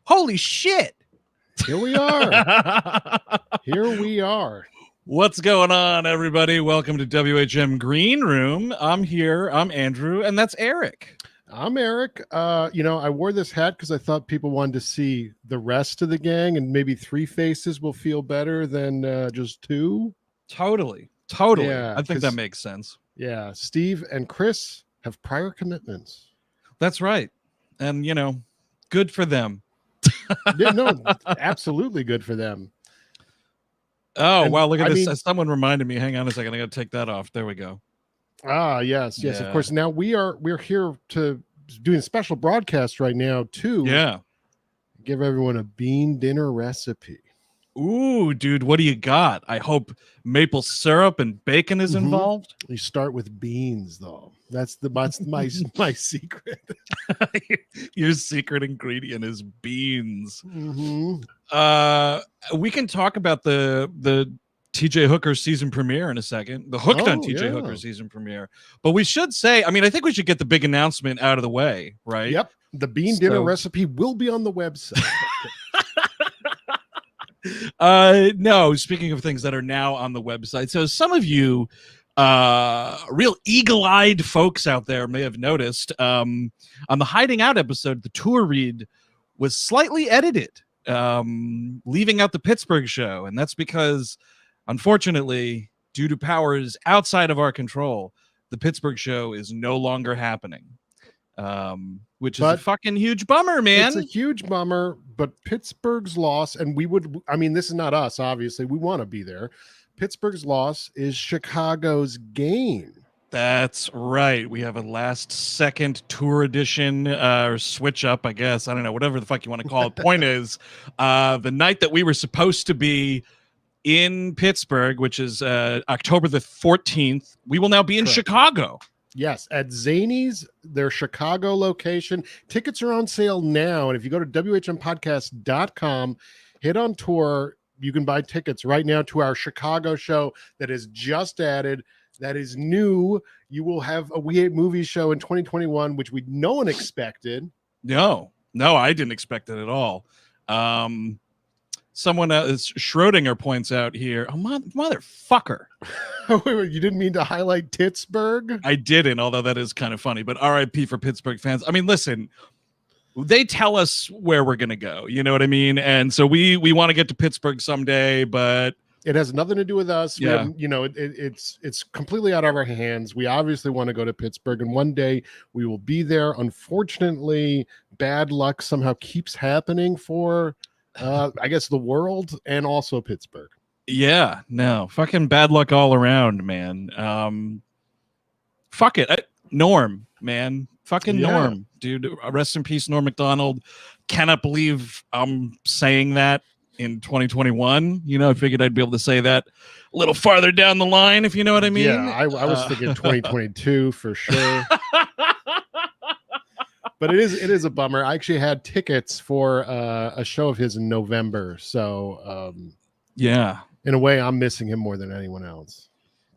Holy shit. Here we are. Here we are. What's going on, everybody? Welcome to WHM Green Room. I'm here. I'm Andrew, and that's Eric. I'm Eric. I wore this hat because I thought people wanted to see the rest of the gang, and maybe three faces will feel better than just two. Totally. Yeah, I think that makes sense. Yeah, Steve and Chris have prior commitments. That's right. And, good for them. Yeah, no, absolutely good for them. Oh, wow, look at this. Someone reminded me. Hang on a second. I got to take that off. There we go. Ah, yes. Yeah. Of course. Now we're here to doing a special broadcast right now to give everyone a bean dinner recipe. Ooh, dude, what do you got? I hope maple syrup and bacon is involved. You start with beans, though. That's my secret. Your secret ingredient is beans. We can talk about the TJ Hooker season premiere in a second. The Hooked on TJ Hooker season premiere. But we should say, I think we should get the big announcement out of the way, right? Yep. The bean dinner recipe will be on the website. No, speaking of things that are now on the website. So some of you real eagle-eyed folks out there may have noticed on the Hiding Out episode, the tour read was slightly edited, leaving out the Pittsburgh show. And that's because, unfortunately, due to powers outside of our control, the Pittsburgh show is no longer happening. Which is a fucking huge bummer, man. It's a huge bummer, but Pittsburgh's loss, and this is not us, obviously. We want to be there. Pittsburgh's loss is Chicago's gain. That's right. We have a last-second tour edition, or switch up, I guess. I don't know, whatever the fuck you want to call it. Point is, the night that we were supposed to be in Pittsburgh, which is October the 14th, we will now be in Chicago. Yes, at Zany's, their Chicago location. Tickets are on sale now. And if you go to WHMpodcast.com, hit on tour, you can buy tickets right now to our Chicago show that is just added. That is new. You will have a We Hate Movies show in 2021, which no one expected. No, I didn't expect it at all. Someone else, Schrodinger points out here, motherfucker. Wait, you didn't mean to highlight Pittsburgh? I didn't, although that is kind of funny. But RIP for Pittsburgh fans. Listen, they tell us where we're going to go. You know what I mean? And so we want to get to Pittsburgh someday, but it has nothing to do with us. Yeah. It's completely out of our hands. We obviously want to go to Pittsburgh, and one day we will be there. Unfortunately, bad luck somehow keeps happening for I guess the world and also Pittsburgh. Yeah, no, fucking bad luck all around, man. Fuck it. Norm, man. Fucking Norm, dude. Rest in peace, Norm Macdonald. Cannot believe I'm saying that in 2021. I figured I'd be able to say that a little farther down the line, if you know what I mean. Yeah, I was thinking 2022 for sure. But it is a bummer. I actually had tickets for a show of his in November. So in a way, I'm missing him more than anyone else.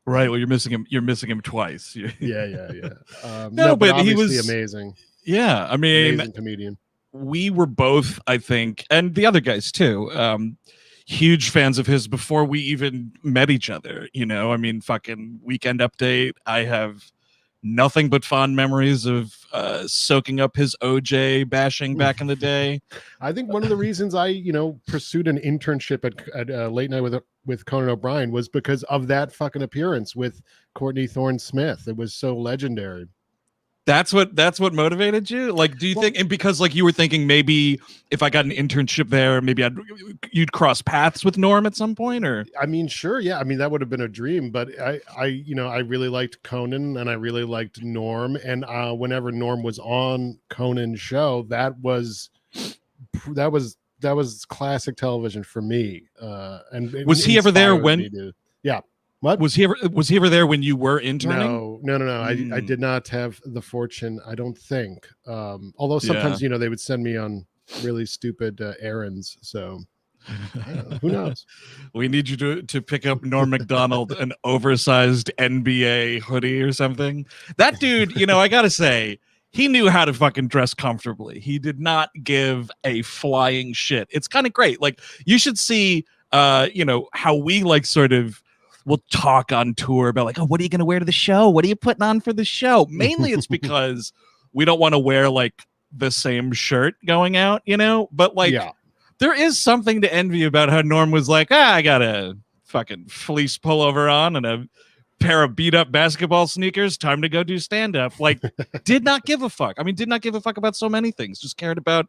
Right. Well, you're missing him. You're missing him twice. Yeah. No, but he was amazing. Yeah, amazing comedian. We were both, I think, and the other guys too, huge fans of his before we even met each other. Fucking Weekend Update. I have nothing but fond memories of soaking up his OJ bashing back in the day. I think one of the reasons I, pursued an internship at Late Night with Conan O'Brien was because of that fucking appearance with Courtney Thorne Smith. It was so legendary. That's what motivated you? Like, do you think, and because like you were thinking maybe if I got an internship there, maybe you'd cross paths with Norm at some point, or? Sure. Yeah. that would have been a dream, but I really liked Conan and I really liked Norm. And whenever Norm was on Conan's show, that was classic television for me. And was he ever there when? Yeah. What? Was he ever there when you were interning? No. I did not have the fortune, I don't think. Although sometimes, they would send me on really stupid errands. So who knows? We need you to pick up Norm Macdonald an oversized NBA hoodie or something. That dude, I got to say, he knew how to fucking dress comfortably. He did not give a flying shit. It's kind of great. Like, you should see, how we like sort of will talk on tour about like, oh, what are you going to wear to the show? What are you putting on for the show? Mainly it's because we don't want to wear like the same shirt going out, but like, there is something to envy about how Norm was like, I got a fucking fleece pullover on and a pair of beat up basketball sneakers, time to go do stand up. Like, did not give a fuck. I mean, did not give a fuck about so many things, just cared about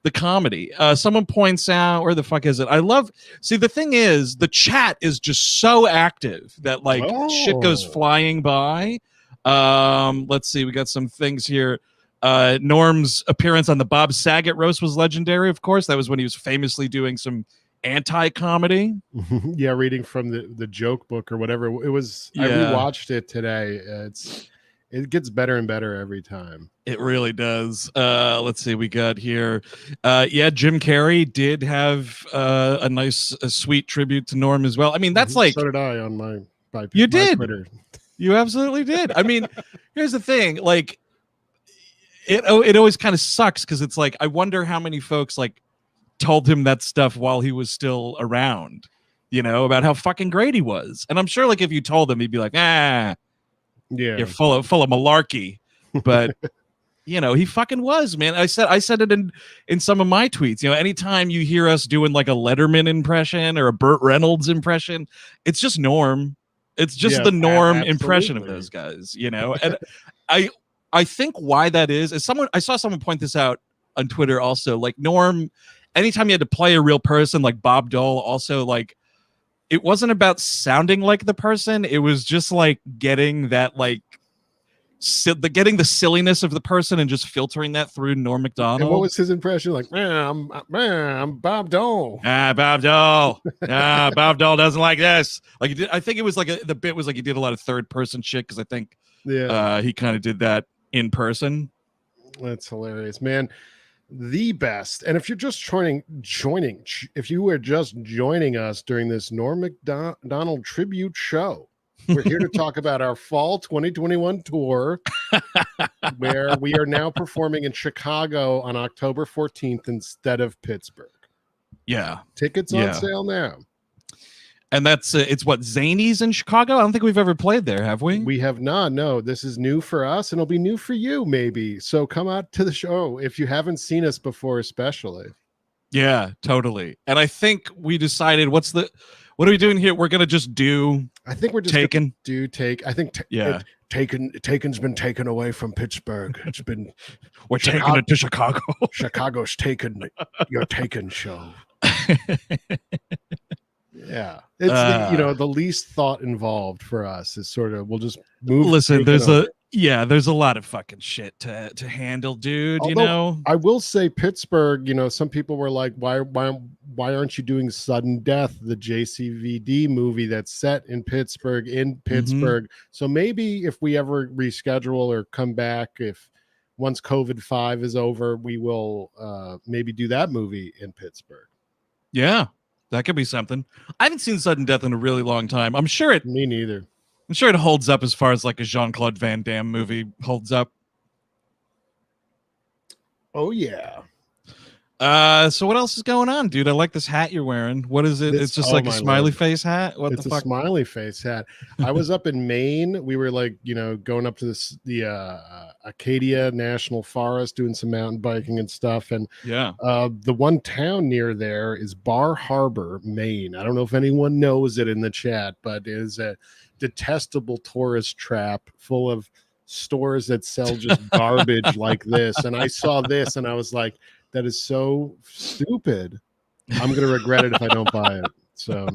the comedy. Someone points out, where the fuck is it? The thing is, the chat is just so active that like shit goes flying by. Let's see, we got some things here. Norm's appearance on the Bob Saget roast was legendary, of course. That was when he was famously doing some anti-comedy. Yeah, reading from the joke book or whatever it was. I rewatched it today. It gets better and better every time. It really does. Let's see, we got here. Jim Carrey did have a nice sweet tribute to Norm as well. I mean, that's like, so did I on my you did Twitter. You absolutely did. I mean, here's the thing, like, it always kind of sucks because it's like, I wonder how many folks like told him that stuff while he was still around, about how fucking great he was. And I'm sure like if you told him, he'd be like, you're full of malarkey. But he fucking was, man. I said it in some of my tweets. Anytime you hear us doing like a Letterman impression or a Burt Reynolds impression, it's just Norm. It's just the Norm impression of those guys, And I think why that is I saw someone point this out on Twitter also, like Norm, anytime you had to play a real person, like Bob Dole, also like, it wasn't about sounding like the person. It was just like getting that like getting the silliness of the person and just filtering that through Norm Macdonald. And what was his impression? Like, I'm Bob Dole. Bob Dole. Bob Dole doesn't like this. Like, he did, I think it was like the bit was like he did a lot of third person shit because I think he kind of did that in person. That's hilarious, man. The best. And if you're just if you were just joining us during this Norm Macdonald tribute show, we're here to talk about our fall 2021 tour, where we are now performing in Chicago on October 14th instead of Pittsburgh. Yeah. Tickets on sale now. And that's it's what, Zanies in Chicago? I don't think we've ever played there, have we? We have not. No, this is new for us, and it'll be new for you, maybe. So come out to the show if you haven't seen us before, especially. Yeah, totally. And I think we decided, what are we doing here? We're gonna just do. I think we're just Taken. I think Taken's been taken away from Pittsburgh. It's been we're taking it to Chicago. Chicago's taken your Taken show. Yeah, it's the least thought involved for us is sort of, we'll just move. Listen, there's a lot of fucking shit to handle, dude. Although, I will say Pittsburgh, some people were like, why aren't you doing Sudden Death, the JCVD movie that's set in Pittsburgh? So maybe if we ever reschedule or come back, once COVID-5 is over, we will maybe do that movie in Pittsburgh. Yeah. That could be something. I haven't seen Sudden Death in a really long time. I'm sure Me neither. I'm sure it holds up as far as like a Jean-Claude Van Damme movie holds up. Oh yeah. So what else is going on, dude? I like this hat you're wearing. What is it? It's just like a smiley face hat. What the fuck? It's a smiley face hat. I was up in Maine. We were like, going up to the Acadia National Forest, doing some mountain biking and stuff. And the one town near there is Bar Harbor, Maine. I don't know if anyone knows it in the chat, but it is a detestable tourist trap full of stores that sell just garbage like this. And I saw this and I was like, that is so stupid. I'm going to regret it if I don't buy it. So,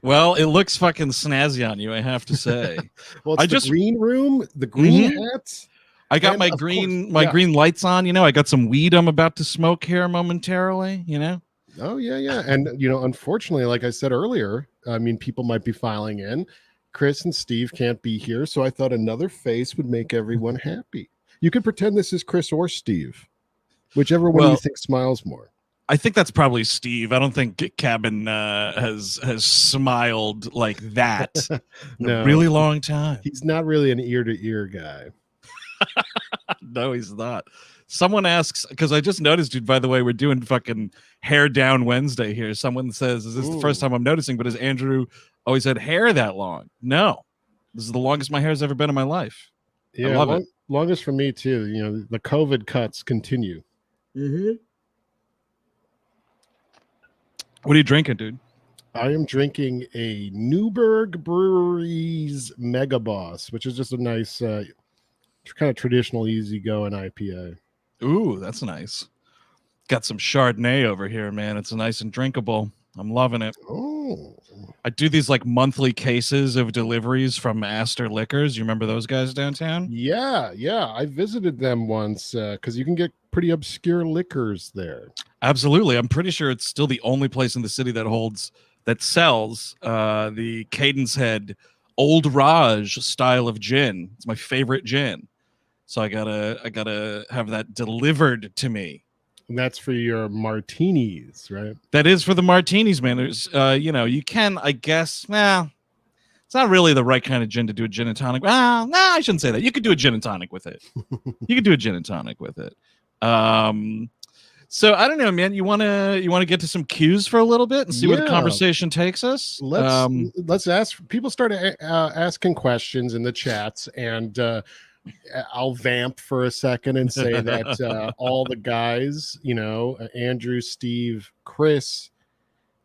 well, it looks fucking snazzy on you, I have to say. Well, it's the green room, the green hats. I got my green lights on. I got some weed I'm about to smoke here momentarily. Oh yeah. And unfortunately, like I said earlier, I mean, people might be filing in. Chris and Steve can't be here, so I thought another face would make everyone happy. You could pretend this is Chris or Steve. Whichever one you think smiles more. I think that's probably Steve. I don't think Cabin has smiled like that in a really long time. He's not really an ear-to-ear guy. No, he's not. Someone asks, because I just noticed, dude, by the way, we're doing fucking hair down Wednesday here. Someone says, is this the first time I'm noticing, but has Andrew always had hair that long? No. This is the longest my hair's ever been in my life. Yeah, I love it. Longest for me too. You know, the COVID cuts continue. Mm-hmm. What are you drinking, dude? I am drinking a Newburgh Brewery's Mega Boss, which is just a nice, kind of traditional, easygoing IPA. Ooh, that's nice. Got some Chardonnay over here, man. It's nice and drinkable. I'm loving it. Oh, I do these like monthly cases of deliveries from Astor Liquors. You remember those guys downtown? yeah. I visited them once because you can get pretty obscure liquors there. Absolutely. I'm pretty sure it's still the only place in the city that sells the Cadence Head Old Raj style of gin. It's my favorite gin. So I gotta have that delivered to me. And that's for your martinis, right? That is for the martinis, man. There's you can, I guess, it's not really the right kind of gin to do a gin and tonic. Well, no, I shouldn't say that. You could do a gin and tonic with it. So I don't know, man. You wanna get to some cues for a little bit and see where the conversation takes us? Let's ask people start asking questions in the chats, and I'll vamp for a second and say that all the guys, Andrew, Steve, Chris,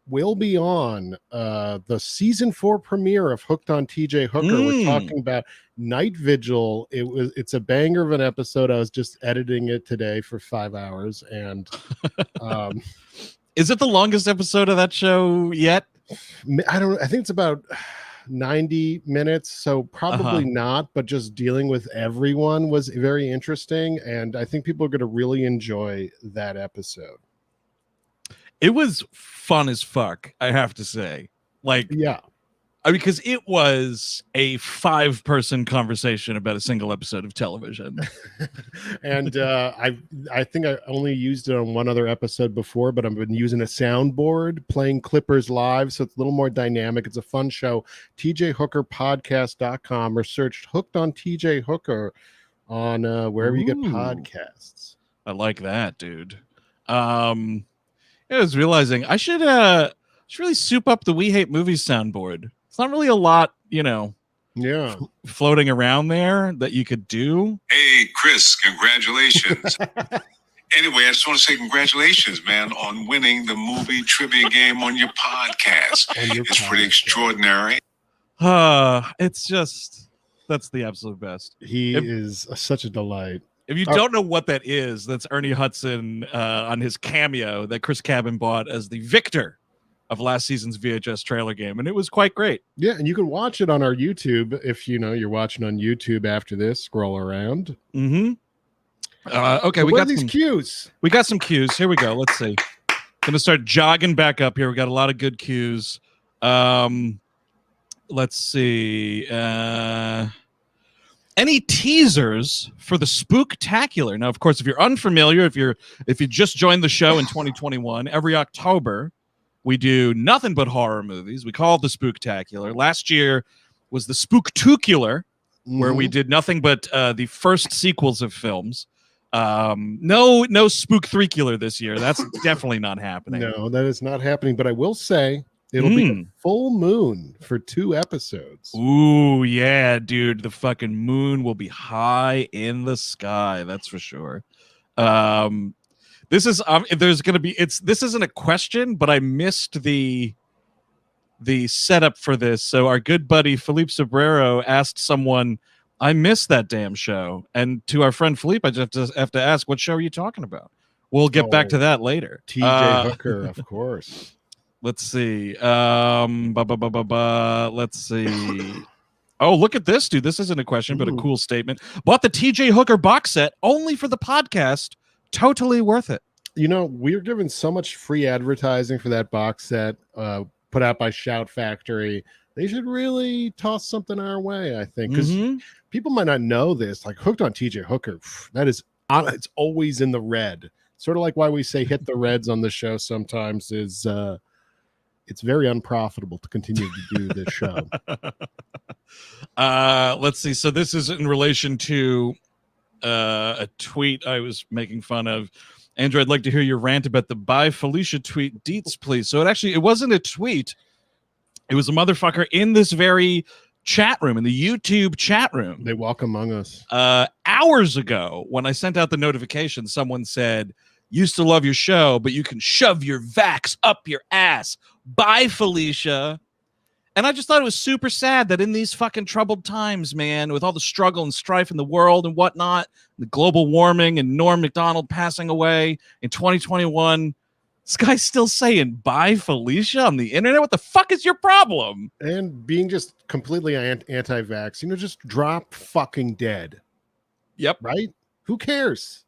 will be on the season 4 premiere of Hooked on TJ Hooker. We're talking about Night Vigil. It's a banger of an episode. I was just editing it today for 5 hours, and is it the longest episode of that show yet? I think it's about 90 minutes, so probably not, but just dealing with everyone was very interesting, and I think people are going to really enjoy that episode. It was fun as fuck, I have to say. Because it was a 5-person conversation about a single episode of television. And I think I only used it on one other episode before, but I've been using a soundboard playing clippers live, so it's a little more dynamic. It's a fun show. TJHookerPodcast.com, or search Hooked on TJ Hooker on wherever you get podcasts. I like that, dude. I was realizing I should really soup up the We Hate Movies soundboard. It's not really a lot, floating around there that you could do. Hey, Chris, congratulations. Anyway, I just want to say congratulations, man, on winning the movie trivia game on your podcast. It's pretty extraordinary. It's just, that's the absolute best. He is such a delight. If you don't know what that is, that's Ernie Hudson on his cameo that Chris Cabin bought as the victor of last season's VHS trailer game, and it was quite great. Yeah, and you can watch it on our YouTube if you're watching on YouTube after this. Scroll around. Okay, so we got these cues. We got some cues. Here we go. Let's see. Gonna start jogging back up here. We got a lot of good cues. Let's see. Any teasers for the Spooktacular? Now, of course, if you're unfamiliar, if you just joined the show in 2021, every October we do nothing but horror movies. We call it the Spooktacular. Last year was the Spooktucular, where we did nothing but the first sequels of films. No Spook-3cular this year. That's definitely not happening. No, that is not happening. But I will say it'll be a full moon for 2 episodes. Ooh, yeah, dude. The fucking moon will be high in the sky. That's for sure. This is this isn't a question, but I missed the setup for this. So our good buddy Felipe Sobrero asked someone, I missed that damn show. And to our friend Felipe, I just have to ask, what show are you talking about? We'll get back to that later. TJ Hooker, of course. Let's see. Let's see. Oh, look at this, dude. This isn't a question, but a cool statement. Bought the TJ Hooker box set only for the podcast. Totally worth it. We're given so much free advertising for that box set put out by Shout Factory. They should really toss something our way, I think, because people might not know this. Like Hooked on TJ Hooker, it's always in the red. Sort of like why we say hit the reds on the show sometimes is it's very unprofitable to continue to do this show. Let's see. So this is in relation to a tweet I was making fun of. Andrew, I'd like to hear your rant about the "Bye Felicia" tweet deets, please. So it wasn't a tweet. It was a motherfucker in this very chat room, in the YouTube chat room. They walk among us. Hours ago, when I sent out the notification, someone said, "Used to love your show, but you can shove your vax up your ass. Bye, Felicia." And I just thought it was super sad that in these fucking troubled times, man, with all the struggle and strife in the world and whatnot, the global warming and Norm Macdonald passing away in 2021, this guy's still saying "bye, Felicia" on the internet. What the fuck is your problem? And being just completely anti-vax, just drop fucking dead. Yep. Right? Who cares?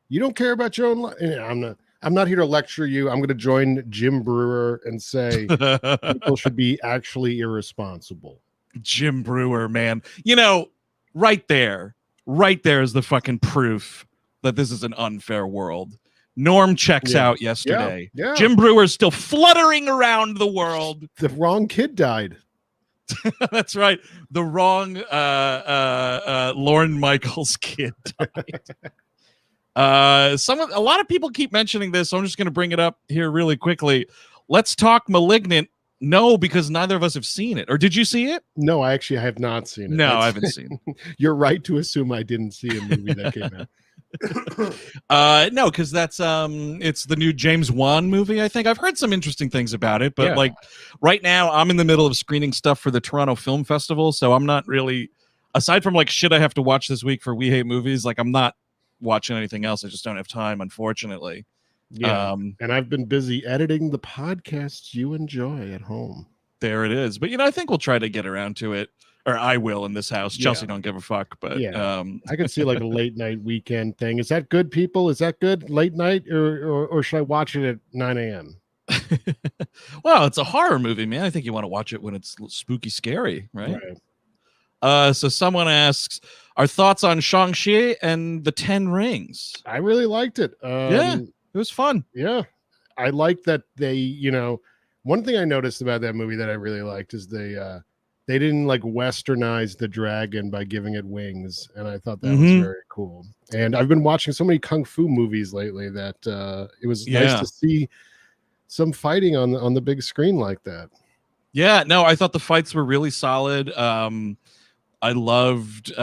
You don't care about your own life. I'm not here to lecture you. I'm going to join Jim Brewer and say people should be actually irresponsible. Jim Brewer, man. Right there is the fucking proof that this is an unfair world. Norm checks out yesterday. Yeah. Jim Brewer's still fluttering around the world. The wrong kid died. That's right. The wrong Lorne Michaels kid died. A lot of people keep mentioning this, so I'm just going to bring it up here really quickly. Let's talk Malignant. No, because neither of us have seen it. Or did you see it? No, I have not seen it. No, I haven't seen it. You're right to assume I didn't see a movie that came out. No, because that's it's the new James Wan movie. I think I've heard some interesting things about it, but right now I'm in the middle of screening stuff for the Toronto Film Festival, so I'm not really, aside from shit I have to watch this week for We Hate Movies, I'm not watching anything else. I just don't have time, unfortunately. Yeah, and I've been busy editing the podcasts you enjoy at home. There it is. But I think we'll try to get around to it, or I will in this house. Chelsea don't give a fuck, but I could see a late night weekend thing. Is that good, people? Is that good late night, or should I watch it at 9 a.m.? Well, it's a horror movie, man. I think you want to watch it when it's spooky, scary, right? So someone asks, our thoughts on ShangChi and the 10 Rings. I really liked it. It was fun. Yeah. I like that they, one thing I noticed about that movie that I really liked is they didn't westernize the dragon by giving it wings. And I thought that was very cool. And I've been watching so many Kung Fu movies lately that it was nice to see some fighting on the big screen like that. Yeah, no, I thought the fights were really solid. I loved,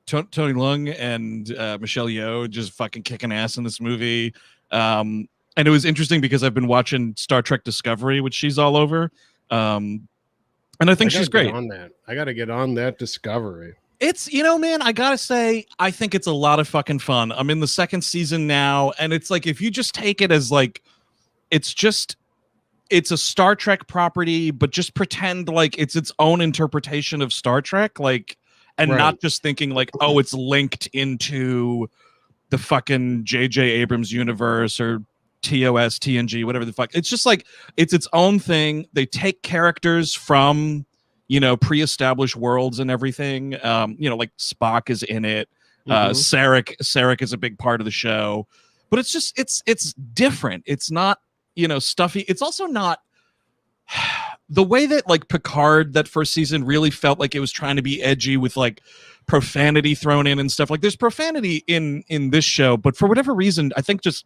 Tony Leung and Michelle Yeoh just fucking kicking ass in this movie. And it was interesting because I've been watching Star Trek Discovery, which she's all over. And I think she's great. I got to get on that Discovery. It's, man, I got to say, I think it's a lot of fucking fun. I'm in the second season now. And it's if you just take it as it's a Star Trek property, but just pretend it's its own interpretation of Star Trek, not just thinking oh, it's linked into the fucking J.J. Abrams universe or TOS, TNG, whatever the fuck. It's just it's its own thing. They take characters from, pre-established worlds and everything. Spock is in it. Sarek is a big part of the show, but it's just, it's different. It's not, stuffy. It's also not the way that Picard, that first season, really felt like it was trying to be edgy with profanity thrown in and stuff. There's profanity in this show, but for whatever reason, I think just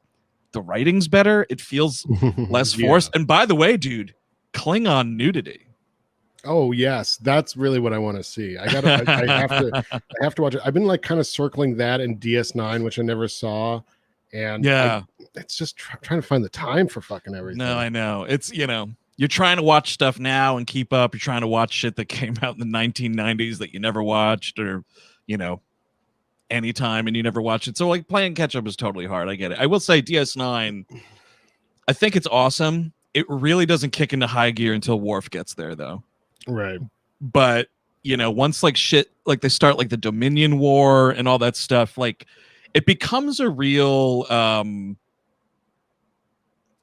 the writing's better. It feels less forced. And by the way, dude, Klingon nudity. Oh yes, that's really what I want to see. I have to watch it. I've been kind of circling that in DS9, which I never saw. And it's just trying to find the time for fucking everything. No, I know. It's, you're trying to watch stuff now and keep up. You're trying to watch shit that came out in the 1990s that you never watched, or, anytime, and you never watched it. So playing catch up is totally hard. I get it. I will say DS9, I think it's awesome. It really doesn't kick into high gear until Worf gets there, though. Right. But, once shit, they start the Dominion War and all that stuff, it becomes a real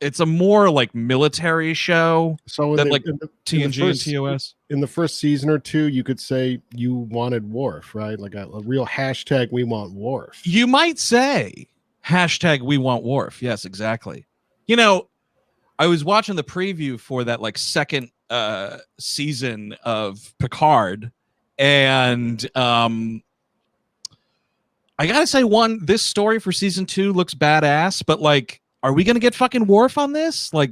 it's a more military show. So than TNG and TOS. In the first season or two, you could say you wanted Worf, right? A real hashtag we want Worf. You might say hashtag we want Worf. Yes, exactly. I was watching the preview for that second season of Picard, and I gotta say, this story for season 2 looks badass, but like, are we gonna get fucking Worf on this? Like,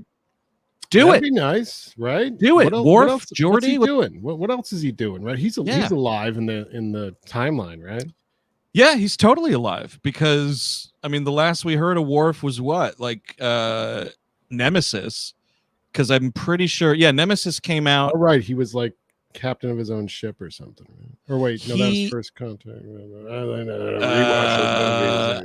That'd be nice, right? Do it. What Worf, else? Geordi, what's he doing? What else is he doing? Right? He's Yeah. alive in the timeline, right? Yeah, he's totally alive because I mean, the last we heard of Worf was what, like Nemesis, because I'm pretty sure. Yeah, Nemesis came out. Oh, right. He was like captain of his own ship or something. Right? Or wait, no, that was First Contact.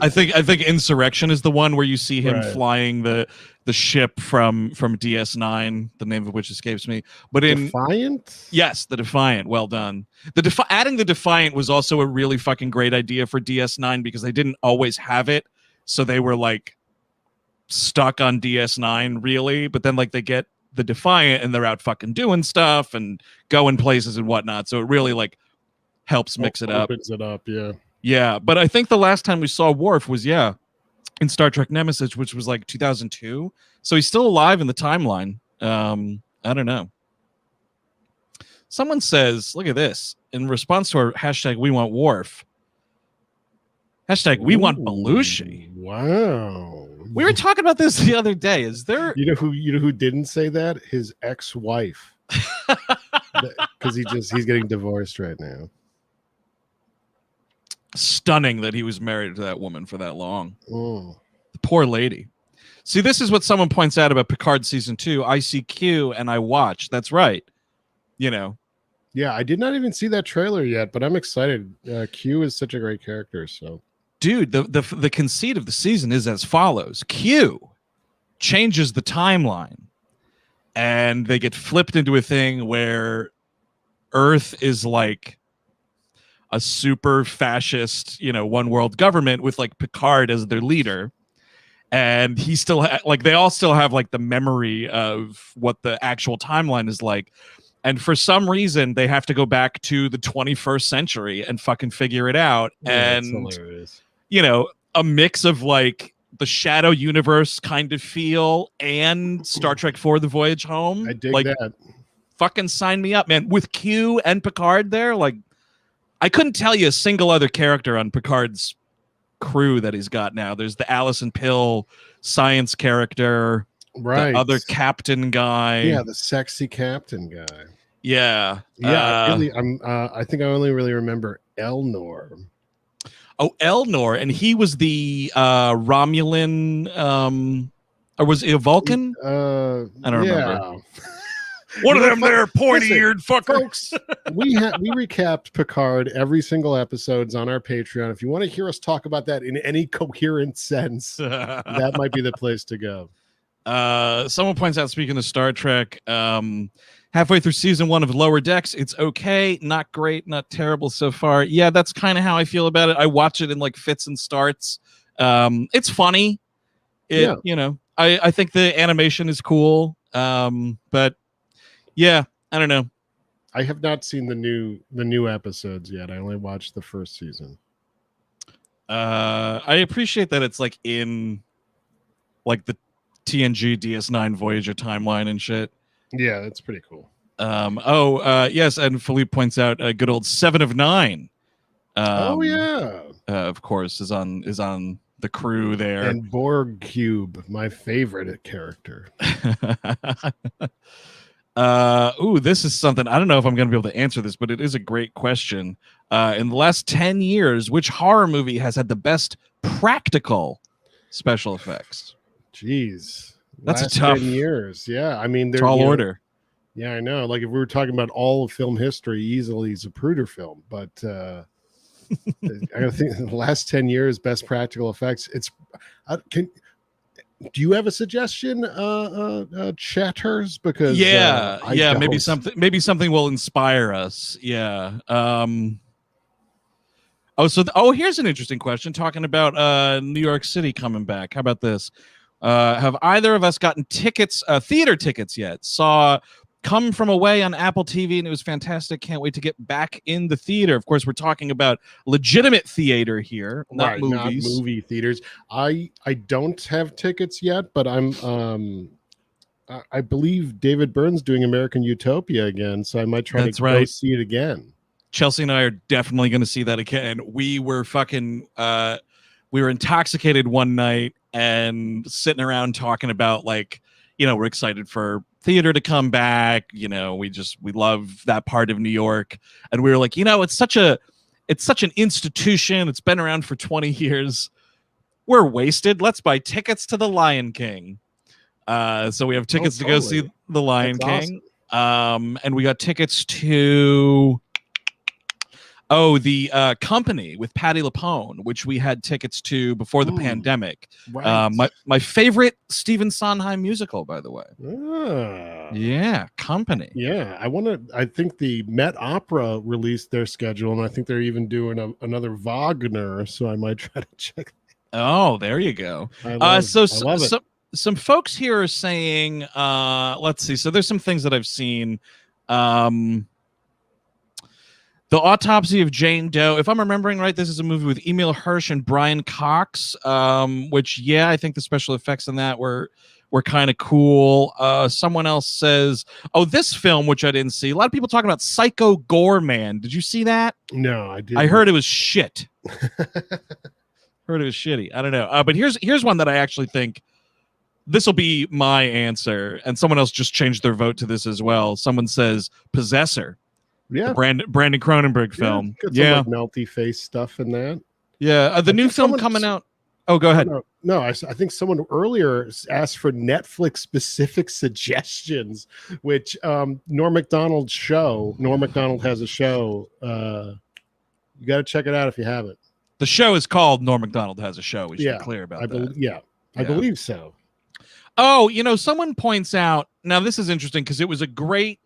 I think Insurrection is the one where you see him Right. flying the ship from DS9, the name of which escapes me. But in Defiant? Yes, the Defiant. Well done. Adding the Defiant was also a really fucking great idea for DS9 because they didn't always have it, so they were like stuck on DS9 really. But then like they get the Defiant and they're out fucking doing stuff and going places and whatnot. So it really like helps mix it up. Opens it up, yeah. Yeah, but I think the last time we saw Worf was in Star Trek Nemesis, which was like 2002. So he's still alive in the timeline. I don't know. Someone says, look at this. In response to our hashtag we want Worf. Hashtag we want Belushi. Wow. We were talking about this the other day. Is there you know who didn't say that? His ex-wife. Because he's getting divorced right now. Stunning that he was married to that woman for that long. Oh. The poor lady. See, this is what someone points out about Picard season 2. I see Q and I watch. That's right. You know. Yeah, I did not even see that trailer yet, but I'm excited. Q is such a great character. So, dude, the conceit of the season is as follows: Q changes the timeline, and they get flipped into a thing where Earth is like a super fascist, one world government with like Picard as their leader. And he still they all still have like the memory of what the actual timeline is like. And for some reason, they have to go back to the 21st century and fucking figure it out. Yeah, and, that's hilarious. A mix of like the Shadow Universe kind of feel and Star Trek IV: The Voyage Home. I dig like, that. Fucking sign me up, man. With Q and Picard there, like, I couldn't tell you a single other character on Picard's crew that he's got now. There's the Allison Pill science character. Right. The other captain guy. Yeah, the sexy captain guy. Yeah. Yeah. I think I only really remember Elnor. Oh, Elnor, and he was the Romulan, or was he a Vulcan? I don't remember. One of them there pointy-eared fuckers. Folks, we recapped Picard every single episodes on our Patreon. If you want to hear us talk about that in any coherent sense, that might be the place to go. Someone points out, speaking of Star Trek, halfway through season 1 of Lower Decks, it's okay, not great, not terrible so far. Yeah, that's kind of how I feel about it. I watch it in like fits and starts. It's funny. I think the animation is cool. But yeah, I don't know. I have not seen the new episodes yet. I only watched the first season. I appreciate that it's like in like the TNG DS9 Voyager timeline and shit. Yeah, that's pretty cool. Yes, and Philippe points out a good old 7 of 9. Of course, is on the crew there. And Borg Cube, my favorite character. This is something I don't know if I'm going to be able to answer this, but it is a great question. In the last 10 years, which horror movie has had the best practical special effects? Jeez, that's last a tough 10 years. Yeah, I mean, tall order. Yeah, I know. Like if we were talking about all of film history, easily Zapruder film, but I think in the last 10 years, best practical effects. Do you have a suggestion, chatters? Because maybe something will inspire us. Yeah. Here's an interesting question. Talking about New York City coming back. How about this? Have either of us gotten tickets, theater tickets yet? Saw Come From Away on Apple TV, and it was fantastic. Can't wait to get back in the theater. Of course, we're talking about legitimate theater here, not movies. Not movie theaters. I don't have tickets yet, but I believe David Byrne's doing American Utopia again, so I might try to go see it again. Chelsea and I are definitely going to see that again. We were we were intoxicated one night and sitting around talking about like, we're excited for theater to come back. We love that part of New York. And we were like, it's such an institution. It's been around for 20 years. We're wasted. Let's buy tickets to the Lion King. So we have tickets to go see the Lion King. Awesome. And we got tickets to the Company with Patti LuPone, which we had tickets to before the pandemic. Right. My favorite Stephen Sondheim musical, by the way. Yeah, Company. Yeah, I think the Met Opera released their schedule, and I think they're even doing another Wagner, so I might try to check. Oh, there you go. I love it. Some folks here are saying, let's see. So there's some things that I've seen. The Autopsy of Jane Doe. If I'm remembering right, this is a movie with Emil Hirsch and Brian Cox, which, I think the special effects in that were kind of cool. Someone else says, this film, which I didn't see. A lot of people talking about Psycho Goreman. Did you see that? No, I didn't. I heard it was shit. Heard it was shitty. I don't know. But here's one that I actually think this will be my answer. And someone else just changed their vote to this as well. Someone says Possessor. Yeah, the Brandon Cronenberg film. Some like melty face stuff in that. Yeah, the new film coming out. Oh, go ahead. No, I think someone earlier asked for Netflix specific suggestions, which Norm Macdonald has a show. You got to check it out if you haven't. The show is called Norm Macdonald Has a Show. We should be clear about that. I believe so. Oh, someone points out. Now this is interesting because it was a great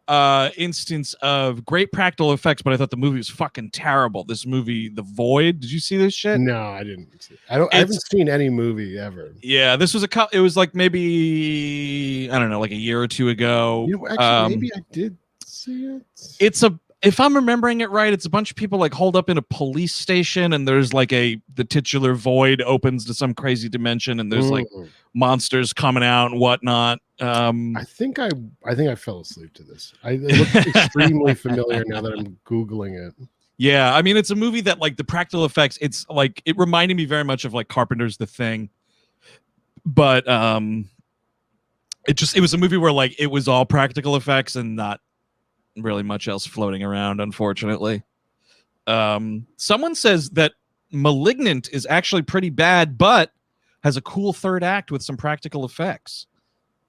instance of great practical effects, but I thought the movie was fucking terrible. This movie, The Void. Did you see this shit? No, I didn't see it. I haven't seen any movie ever. Yeah, this was it was like maybe, I don't know, like a year or two ago. Maybe I did see it. If I'm remembering it right, it's a bunch of people like holed up in a police station, and there's like the titular void opens to some crazy dimension, and there's like monsters coming out and whatnot. I think I fell asleep to this. It looks extremely familiar now that I'm Googling it. Yeah, I mean, it's a movie that like the practical effects, it's like it reminded me very much of like Carpenter's The Thing, but it was a movie where like it was all practical effects and not really much else floating around, unfortunately. Someone says that Malignant is actually pretty bad, but has a cool third act with some practical effects.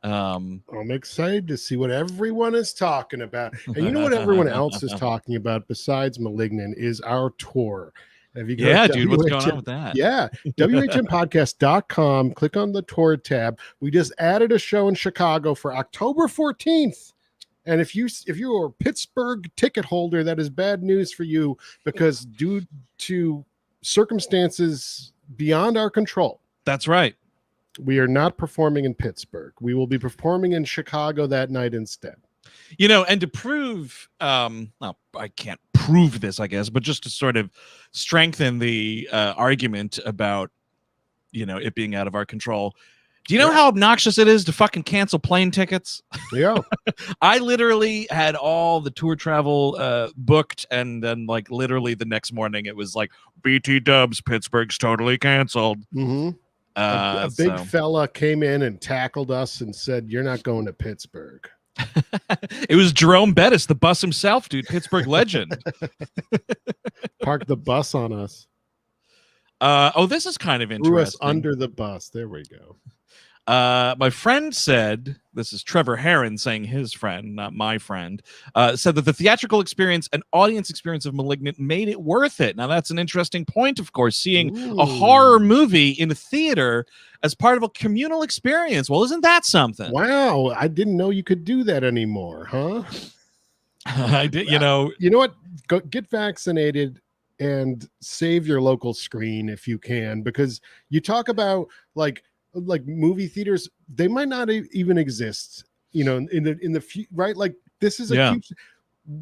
I'm excited to see what everyone is talking about. And you know what everyone else is talking about besides Malignant is our tour. Dude, what's going on with that? Yeah, WHMpodcast.com. Click on the tour tab. We just added a show in Chicago for October 14th. And if you're a Pittsburgh ticket holder, that is bad news for you, because due to circumstances beyond our control. That's right. We are not performing in Pittsburgh. We will be performing in Chicago that night instead. And to prove, I can't prove this, I guess, but just to sort of strengthen the argument about, it being out of our control. Do you know how obnoxious it is to fucking cancel plane tickets? Yeah. I literally had all the tour travel booked, and then like literally the next morning it was like BT Dubs, Pittsburgh's totally canceled. Mm-hmm. A big fella came in and tackled us and said, "You're not going to Pittsburgh." It was Jerome Bettis, the bus himself, dude, Pittsburgh legend. Parked the bus on us. This is kind of interesting. Threw us under the bus. There we go. My friend said, this is Trevor Heron saying his friend, not my friend, said that the theatrical experience and audience experience of Malignant made it worth it. Now, that's an interesting point, of course, seeing a horror movie in a theater as part of a communal experience. Well, isn't that something? Wow. I didn't know you could do that anymore, huh? I did, You know what? Go get vaccinated and save your local screen if you can, because you talk about like movie theaters, they might not even exist, in the right? Like this is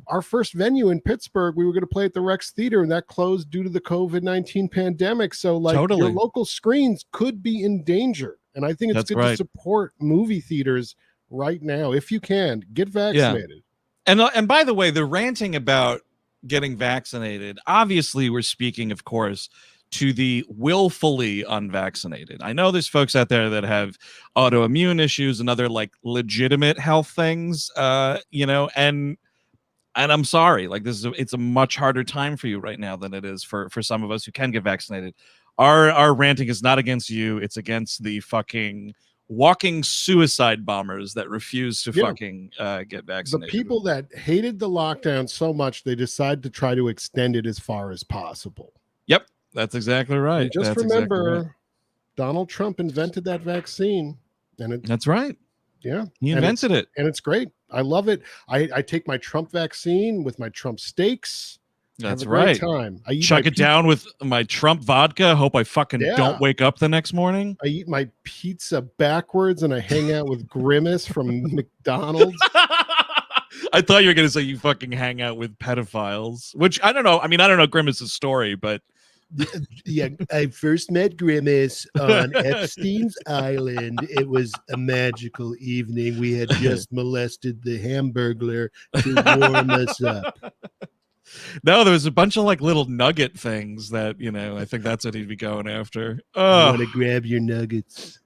our first venue in Pittsburgh. We were going to play at the Rex Theater, and that closed due to the COVID-19 pandemic. So like your local screens could be in danger. And I think it's good to support movie theaters right now. If you can, get vaccinated. Yeah. And by the way, the ranting about getting vaccinated. Obviously, we're speaking, of course, to the willfully unvaccinated. I know there's folks out there that have autoimmune issues and other like legitimate health things, and I'm sorry, like it's a much harder time for you right now than it is for some of us who can get vaccinated. Our ranting is not against you, it's against the fucking walking suicide bombers that refuse to fucking get vaccinated. The people that hated the lockdown so much they decide to try to extend it as far as possible. Yep, that's exactly right. And just remember, Donald Trump invented that vaccine, and that's right. Yeah, he invented it, and it's great. I love it. I take my Trump vaccine with my Trump steaks. That's have a great right. Time. I chuck it down with my Trump vodka. Hope I fucking don't wake up the next morning. I eat my pizza backwards and I hang out with Grimace from McDonald's. I thought you were going to say you fucking hang out with pedophiles, which I don't know. I mean, I don't know Grimace's story, but yeah, I first met Grimace on Epstein's Island. It was a magical evening. We had just molested the Hamburglar to warm us up. No, there was a bunch of like little nugget things that, I think that's what he'd be going after. I want to grab your nuggets.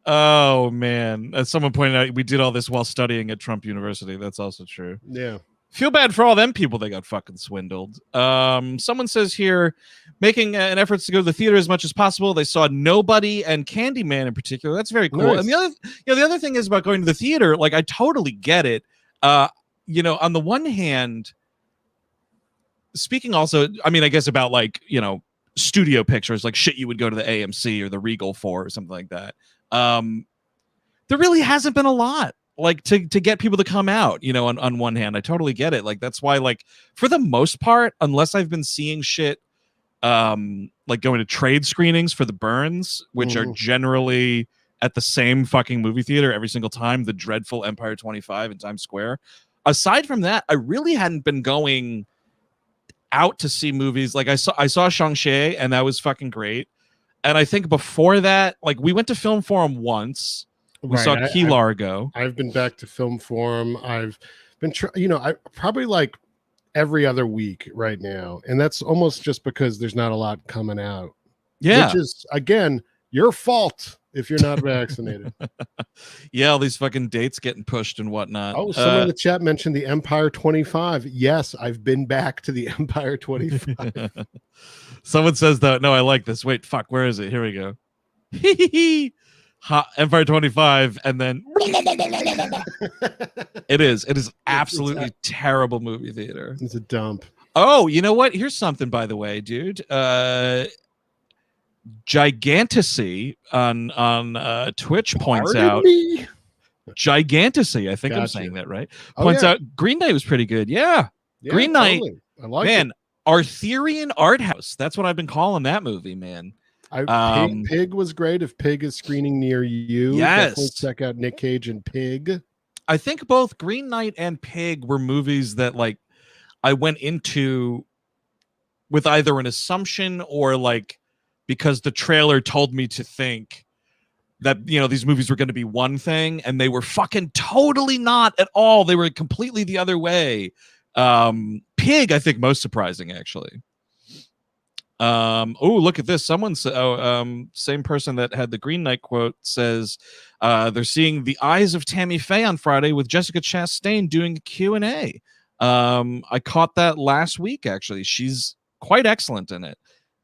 Oh, man. As someone pointed out, we did all this while studying at Trump University. That's also true. Yeah. Feel bad for all them people that got fucking swindled. Someone says here, making an effort to go to the theater as much as possible. They saw Nobody and Candyman in particular. That's very cool. Nice. And the other thing is about going to the theater. Like, I totally get it. On the one hand, speaking also, I mean, I guess about like, studio pictures, like shit you would go to the AMC or the Regal for or something like that. There really hasn't been a lot like to get people to come out, on one hand. I totally get it. Like, that's why, like, for the most part, unless I've been seeing shit, like going to trade screenings for the Burns, which are generally at the same fucking movie theater every single time, the dreadful Empire 25 in Times Square. Aside from that, I really hadn't been going out to see movies. Like I saw ShangChi, and that was fucking great. And I think before that, like, we went to Film Forum once. We saw Key Largo. I've been back to Film Forum. I've been, I probably like every other week right now, and that's almost just because there's not a lot coming out. Yeah, which is again your fault if you're not vaccinated. Yeah, all these fucking dates getting pushed and whatnot. Oh, someone in the chat mentioned the Empire 25. Yes, I've been back to the Empire 25. Someone says that. No, I like this. Wait, fuck, where is it? Here we go. Empire 25, and then it is absolutely terrible movie theater. It's a dump. Oh, you know what? Here's something, by the way, dude. Gigantasy on Twitch points out Gigantasy, I think I'm saying that right. Points out Green Knight was pretty good. Yeah Green Knight. Totally. I like it. Arthurian Art House. That's what I've been calling that movie, man. Pig was great. If Pig is screening near you, definitely check out Nick Cage and Pig. I think both Green Knight and Pig were movies that, like, I went into with either an assumption or like because the trailer told me to think that, these movies were going to be one thing, and they were fucking totally not at all. They were completely the other way. Pig, I think, most surprising, actually. Oh, look at this. Someone same person that had the Green Knight quote says they're seeing The Eyes of Tammy Faye on Friday with Jessica Chastain doing a Q&A. I caught that last week, actually. She's quite excellent in it.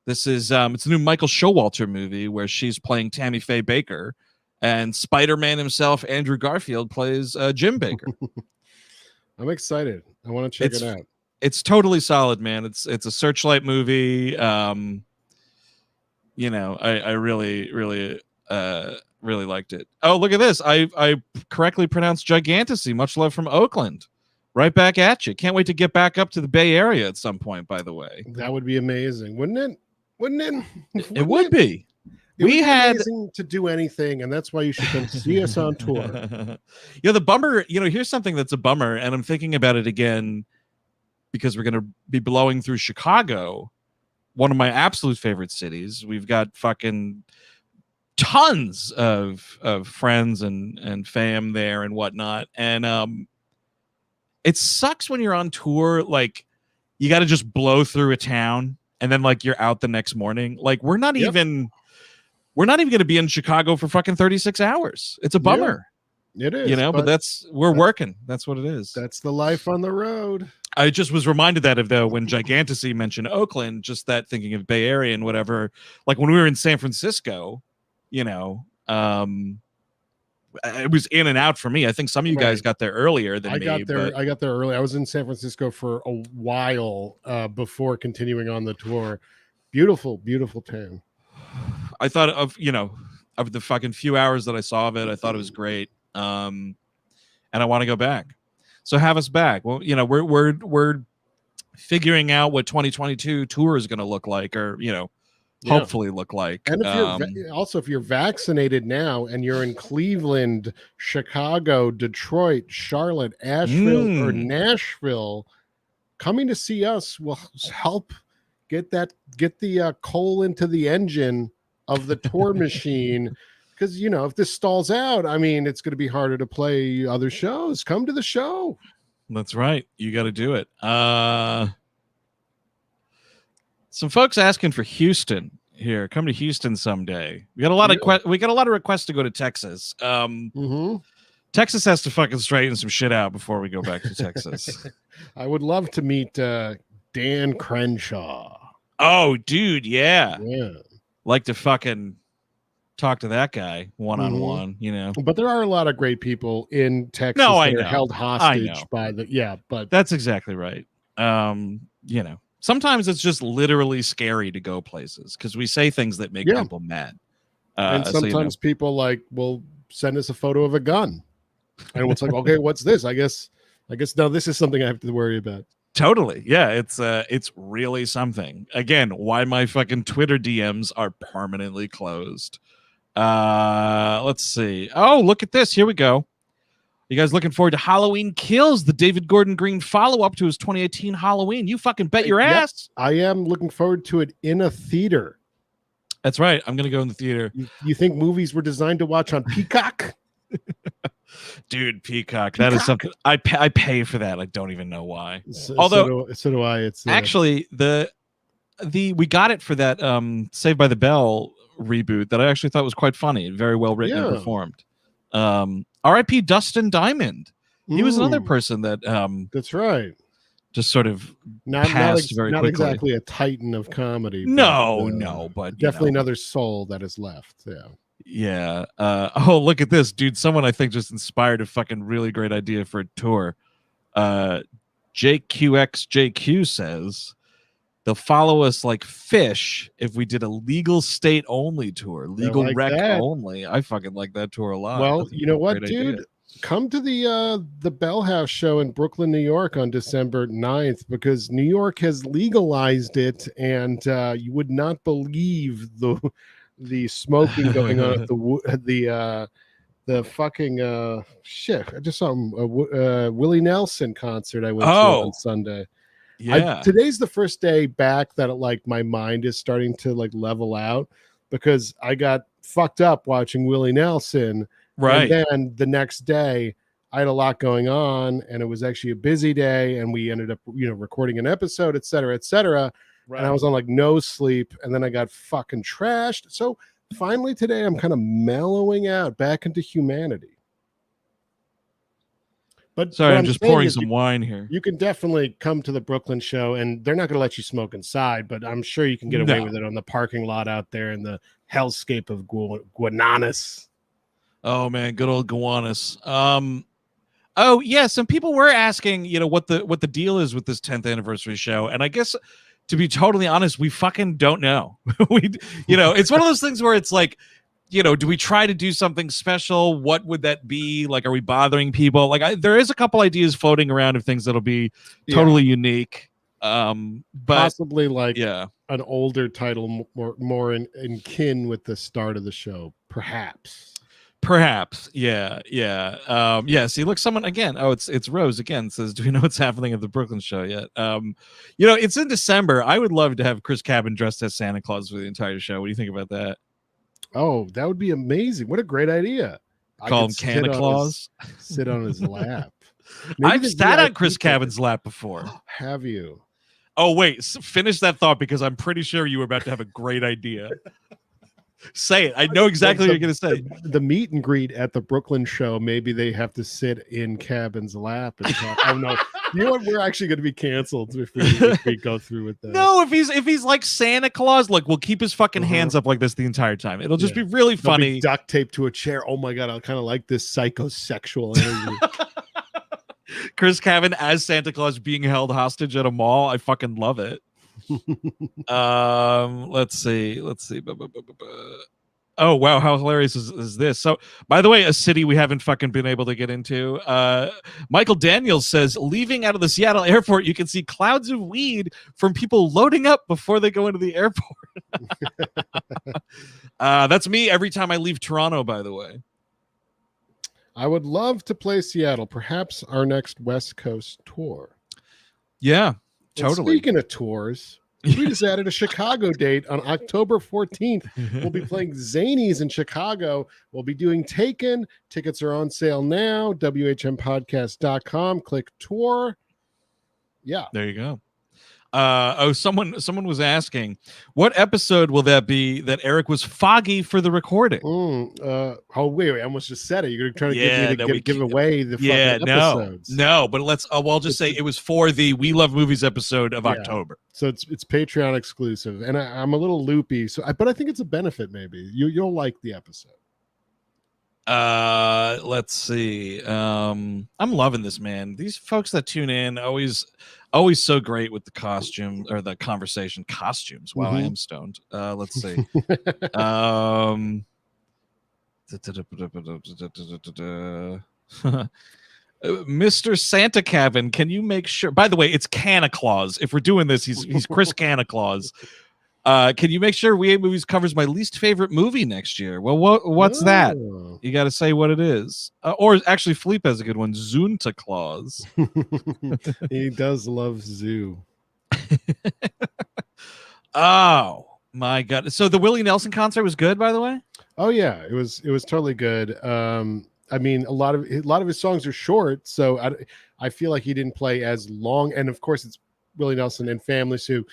This is it's a new Michael Showalter movie where she's playing Tammy Faye Baker, and Spider-Man himself, Andrew Garfield, plays Jim Baker. I'm excited. I want to check it out. It's totally solid, man. It's a Searchlight movie. I really liked it. Oh, look at this. I correctly pronounced Gigantasy. Much love from Oakland. Right back at you. Can't wait to get back up to the Bay Area at some point, by the way. That would be amazing, wouldn't it? Wouldn't it? It would be. We had amazing to do anything, and that's why you should come see us on tour. The bummer, here's something that's a bummer, and I'm thinking about it again because we're going to be blowing through Chicago, one of my absolute favorite cities. We've got fucking tons of friends and fam there and whatnot. And it sucks when you're on tour. Like, you got to just blow through a town and then like you're out the next morning. Like, we're not even going to be in Chicago for fucking 36 hours. It's a bummer. It is, but we're working. That's what it is. That's the life on the road. I just was reminded that of, though, when Gigantasy mentioned Oakland, just that thinking of Bay Area and whatever. Like when we were in San Francisco, it was in and out for me. I think some of you guys got there earlier than me. I got there early. I was in San Francisco for a while before continuing on the tour. Beautiful, beautiful town. I thought of the fucking few hours that I saw of it, I thought it was great. And I want to go back. So have us back. Well, we're figuring out what 2022 tour is going to look like, or hopefully look like. And if you're vaccinated now and you're in Cleveland, Chicago, Detroit, Charlotte, Asheville, or Nashville, coming to see us will help get the coal into the engine of the tour machine. Because, if this stalls out, I mean, it's going to be harder to play other shows. Come to the show. That's right. You got to do it. Some folks asking for Houston here. Come to Houston someday. We got a lot of requests to go to Texas. Texas has to fucking straighten some shit out before we go back to Texas. I would love to meet Dan Crenshaw. Oh, dude, yeah. Yeah. Like to fucking talk to that guy one-on-one, But there are a lot of great people in Texas that are held hostage by but that's exactly right. Sometimes it's just literally scary to go places because we say things that make people mad. And sometimes people will send us a photo of a gun. And it's like, okay, what's this? I guess now this is something I have to worry about. Totally. Yeah, it's really something. Again, why my fucking Twitter DMs are permanently closed. Let's see. Oh, look at this. Here we go. You guys looking forward to Halloween Kills, the David Gordon Green follow-up to his 2018 Halloween? You fucking bet your ass. I am looking forward to it in a theater. That's right. I'm going to go in the theater. You think movies were designed to watch on Peacock? Dude, Peacock. That is something I pay for that. I don't even know why. So do I. It's actually we got it for that Saved by the Bell reboot that I actually thought was quite funny, very well written and performed. R.I.P. Dustin Diamond. He was another person that that's right. Just sort of passed very quickly. Not exactly a titan of comedy. But definitely another soul that is left. Yeah. Oh, look at this, dude. Someone I think just inspired a fucking really great idea for a tour. JQXJQ says they'll follow us like fish if we did a legal state only tour, legal rec only. I fucking like that tour a lot. Well, you know what, dude? Idea. Come to the Bell House show in Brooklyn, New York on December 9th, because New York has legalized it, and you would not believe the smoking going on at the fucking shit. I just saw a Willie Nelson concert I went to on Sunday. Yeah. Today's the first day back that my mind is starting to level out, because I got fucked up watching Willie Nelson. Right. And then the next day I had a lot going on, and it was actually a busy day, and we ended up, recording an episode, et cetera, et cetera. Right. And I was on no sleep, and then I got fucking trashed. So finally today I'm kind of mellowing out back into humanity. But sorry, I'm just pouring some wine here. You can definitely come to the Brooklyn show, and they're not going to let you smoke inside, but I'm sure you can get away with it on the parking lot out there in the hellscape of Guananas. Oh man, good old Gowanus. Oh yeah, some people were asking, what the deal is with this 10th anniversary show, and I guess to be totally honest, we fucking don't know. It's one of those things where it's like, do we try to do something special? What would that be? Are we bothering people? There is a couple ideas floating around of things that'll be totally unique. But possibly an older title, more in kin with the start of the show, perhaps. Yeah. See, look, someone again. Oh, it's Rose again. Says, do we know what's happening at the Brooklyn show yet? It's in December. I would love to have Chris Cabin dressed as Santa Claus for the entire show. What do you think about that? Oh, that would be amazing! What a great idea! Call him Santa Claus. Sit on his lap. I've sat on Chris Cabin's lap before. Have you? Oh, wait. Finish that thought because I'm pretty sure you were about to have a great idea. Say it. I know exactly what you're going to say. The meet and greet at the Brooklyn show, maybe they have to sit in Cabin's lap and talk. Oh, no. You know what? We're actually going to be canceled if we go through with that. No, if he's like Santa Claus, look, we'll keep his fucking hands up like this the entire time. It'll just be really funny. Be duct taped to a chair. Oh, my God. I kind of like this psychosexual energy. Chris Cabin as Santa Claus being held hostage at a mall. I fucking love it. Let's see. Oh wow, how hilarious is this? So, by the way, a city we haven't fucking been able to get into. Michael Daniels says, leaving out of the Seattle airport, you can see clouds of weed from people loading up before they go into the airport. That's me every time I leave Toronto, by the way. I would love to play Seattle, perhaps our next West Coast tour. Yeah, totally. And speaking of tours, we just added a Chicago date on October 14th. We'll be playing Zanies in Chicago. We'll be doing Taken. Tickets are on sale now. WHMpodcast.com. Click tour. Yeah. There you go. Someone was asking, what episode will that be that Eric was foggy for the recording? Wait, I almost just said it. You're trying to give away the fucking episodes. No, but I'll just say it was for the We Love Movies episode of October. So it's Patreon exclusive, and I'm a little loopy. But I think it's a benefit. Maybe you'll like the episode. Let's see. I'm loving this, man. These folks that tune in always so great with the costume or the conversation. Costumes. Wow, I am stoned. Let's see. Mr. Santa Cabin, can you make sure? By the way, it's Canna Claus. If we're doing this, he's Chris Canna Claus. Can you make sure We Hate Movies covers my least favorite movie next year? Well, what's that? You got to say what it is. Or actually, Philippe has a good one. Zunta Claus. He does love zoo. Oh my God! So the Willie Nelson concert was good, by the way. Oh yeah, it was totally good. I mean, a lot of his songs are short, so I feel like he didn't play as long. And of course, it's Willie Nelson and family, so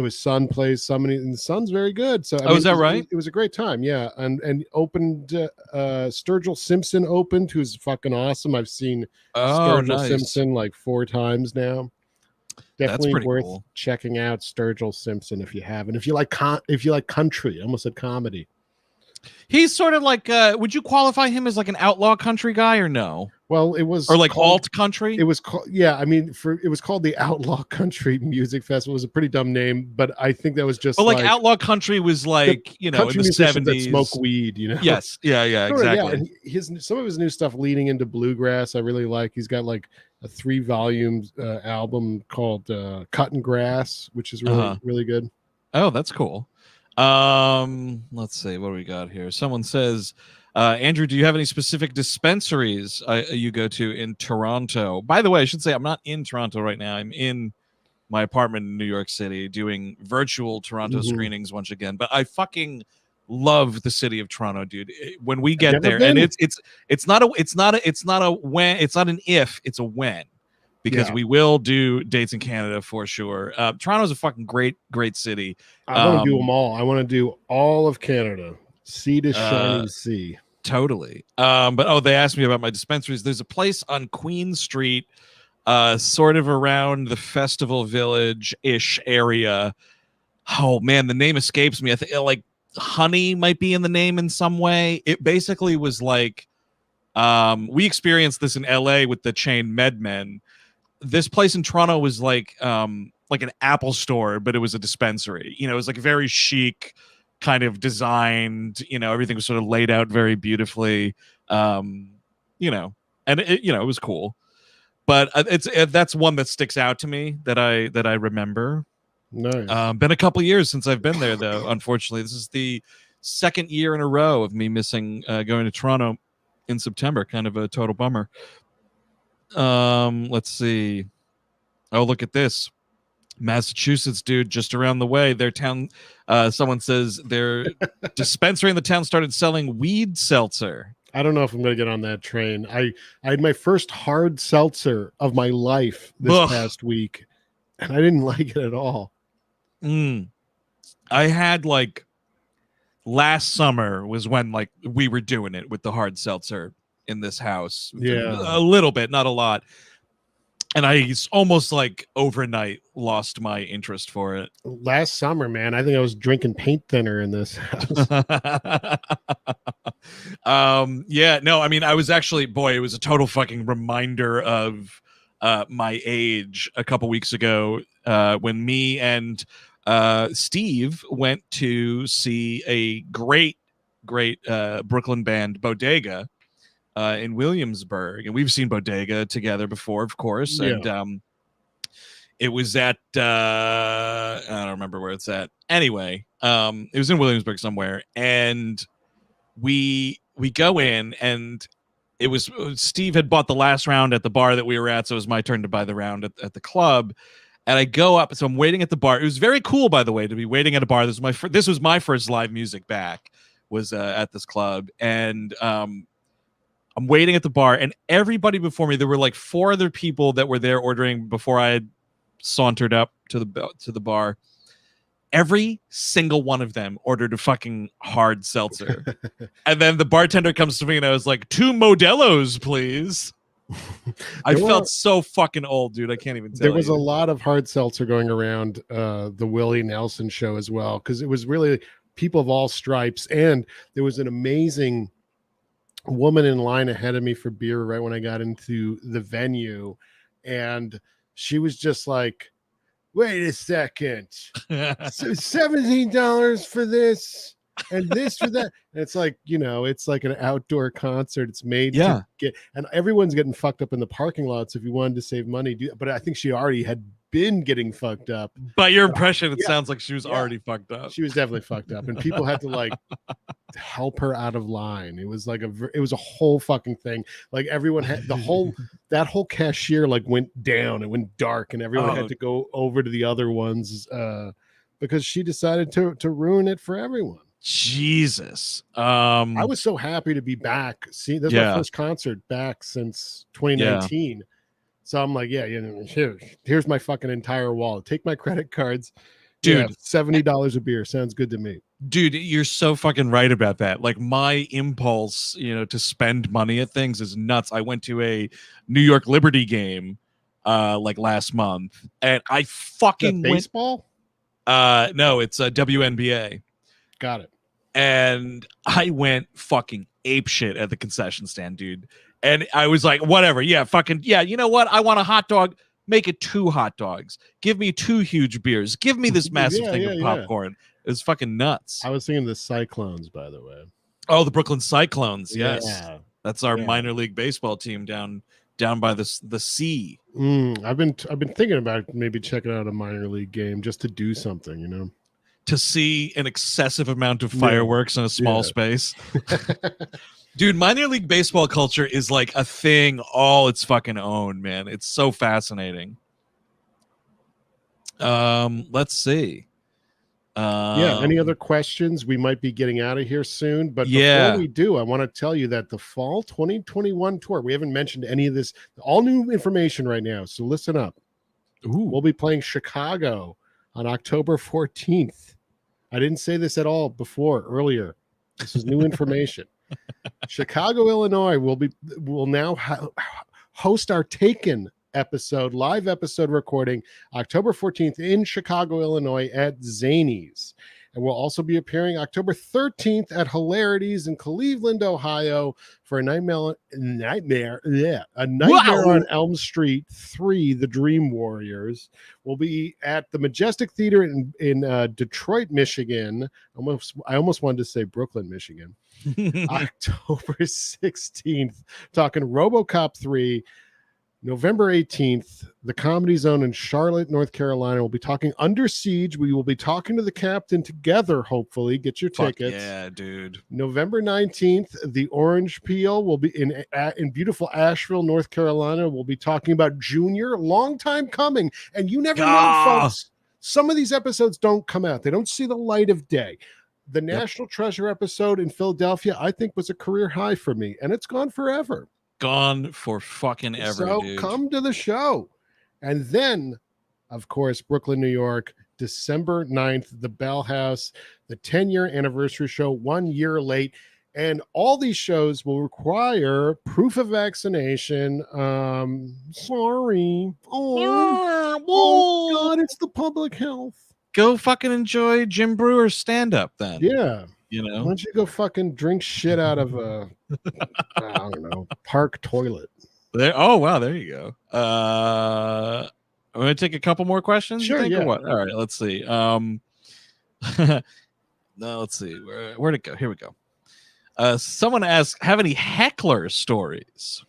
his son plays somebody, and the son's very good. So is that right? It was a great time, yeah. And opened Sturgill Simpson opened, who's fucking awesome. I've seen Sturgill Simpson like 4 times now. Definitely worth checking out Sturgill Simpson if you haven't. If you like country, I almost said comedy. He's sort of like, would you qualify him as like an outlaw country guy or no? Well, it was alt country. It was called, yeah. I mean, it was called the Outlaw Country Music Festival. It was a pretty dumb name, but I think that was just. But like outlaw country was like in the 70s that smoke weed, Yes, yeah, exactly. Yeah, and some of his new stuff leading into bluegrass, I really like. He's got like a 3-volume album called Cutting Grass, which is really good. Oh, that's cool. Let's see what do we got here. Someone says, Andrew, do you have any specific dispensaries you go to in Toronto? By the way, I should say I'm not in Toronto right now. I'm in my apartment in New York City doing virtual Toronto screenings once again. But I fucking love the city of Toronto, dude. When we get there, and it's not an if, it's a when. Because we will do dates in Canada for sure. Toronto's a fucking great city. I want to do them all. I want to do all of Canada. Sea to shining sea. Totally. But they asked me about my dispensaries. There's a place on Queen Street, sort of around the Festival Village-ish area. Oh man, the name escapes me. I think like Honey might be in the name in some way. It basically was like we experienced this in LA with the chain MedMen. This place in Toronto was like an Apple store, but it was a dispensary. It was like very chic, kind of designed. Everything was sort of laid out very beautifully. And it was cool. But that's one that sticks out to me that I remember. Nice. Been a couple years since I've been there, though. Unfortunately, this is the second year in a row of me missing going to Toronto in September. Kind of a total bummer. Let's see. Oh, look at this. Massachusetts, dude, just around the way. Their town, someone says their dispensary in the town started selling weed seltzer. I don't know if I'm going to get on that train. I had my first hard seltzer of my life this past week, and I didn't like it at all. I had like last summer was when like we were doing it with the hard seltzer in this house. Yeah. A little bit, not a lot. And I almost like overnight lost my interest for it. Last summer, man, I think I was drinking paint thinner in this house. Yeah, no, I mean, I was actually, boy, it was a total fucking reminder of my age a couple weeks ago when me and Steve went to see a great Brooklyn band, Bodega, in Williamsburg, and we've seen Bodega together before, of course. Yeah. And it was at I don't remember where it's at. Anyway, it was in Williamsburg somewhere, and we go in, and it was Steve had bought the last round at the bar that we were at, so it was my turn to buy the round at the club. And I go up, so I'm waiting at the bar. It was very cool, by the way, to be waiting at a bar. This was my first live music back, was at this club, and I'm waiting at the bar, and everybody before me, there were like 4 other people that were there ordering before I had sauntered up to the bar. Every single one of them ordered a fucking hard seltzer. And then the bartender comes to me and I was like, 2 Modelo's, please. I felt so fucking old, dude. I can't even tell you. There was a lot of hard seltzer going around the Willie Nelson show as well, because it was really people of all stripes. And there was an amazing woman in line ahead of me for beer right when I got into the venue, and she was just like, wait a second, $17 for this and this for that. And it's like, it's like an outdoor concert. It's made to get, and everyone's getting fucked up in the parking lots. If you wanted to save money, but I think she already had been getting fucked up. By your impression, it sounds like she was already fucked up. She was definitely fucked up, and people had to like help her out of line. It was like it was a whole fucking thing. Like everyone had that whole cashier like went down. It went dark, and everyone had to go over to the other ones because she decided to ruin it for everyone. Jesus. I was so happy to be back. See, this is my first concert back since 2019. So I'm like, here's my fucking entire wallet. Take my credit cards. Dude, $70 a beer. Sounds good to me. Dude, you're so fucking right about that. Like my impulse, to spend money at things is nuts. I went to a New York Liberty game like last month, and I fucking baseball? No, it's a WNBA. Got it. And I went fucking apeshit at the concession stand, dude. And I was like, whatever. Yeah, fucking, you know what? I want a hot dog. Make it 2 hot dogs. Give me 2 huge beers. Give me this massive thing of popcorn. It was fucking nuts. I was thinking the Cyclones, by the way. Oh, the Brooklyn Cyclones. Yes. Yeah. That's our minor league baseball team down by the sea. I've been thinking about maybe checking out a minor league game just to do something, To see an excessive amount of fireworks in a small space. Dude, minor league baseball culture is like a thing all its fucking own, man. It's so fascinating. Let's see. Any other questions? We might be getting out of here soon, but before we do, I want to tell you that the fall 2021 tour, we haven't mentioned any of this, all new information right now, so listen up. We'll be playing Chicago on October 14th. I didn't say this at all earlier. This is new information. Chicago, Illinois will now host our Taken live episode recording October 14th in Chicago, Illinois at Zanies. And we'll also be appearing October 13th at Hilarities in Cleveland, Ohio for a Nightmare on Elm Street 3, The Dream Warriors. We'll be at the Majestic Theater in Detroit, Michigan. I almost wanted to say Brooklyn, Michigan. October 16th, talking RoboCop 3. November 18th, the Comedy Zone in Charlotte, North Carolina. We'll be talking Under Siege. We will be talking to the captain together, hopefully. Get your tickets. Yeah, dude. November 19th, the Orange Peel will be in beautiful Asheville, North Carolina. We'll be talking about Junior. Long time coming. And you never know, folks. Some of these episodes don't come out. They don't see the light of day. The National Treasure episode in Philadelphia, I think, was a career high for me, and it's gone forever. Gone for fucking ever, so dude. Come to the show. And then, of course, Brooklyn, New York, December 9th, the Bell House, the 10-year anniversary show, 1 year late. And all these shows will require proof of vaccination. Sorry. Oh God, it's the public health. Go fucking enjoy Jim Brewer's stand-up then. Yeah. You know? Why don't you go fucking drink shit out of a, I don't know, park toilet? Oh, wow. There you go. I'm going to take a couple more questions. Sure, you think, yeah. or what? All right, let's see. No, let's see. Where'd it go? Here we go. Someone asked, have any Heckler stories?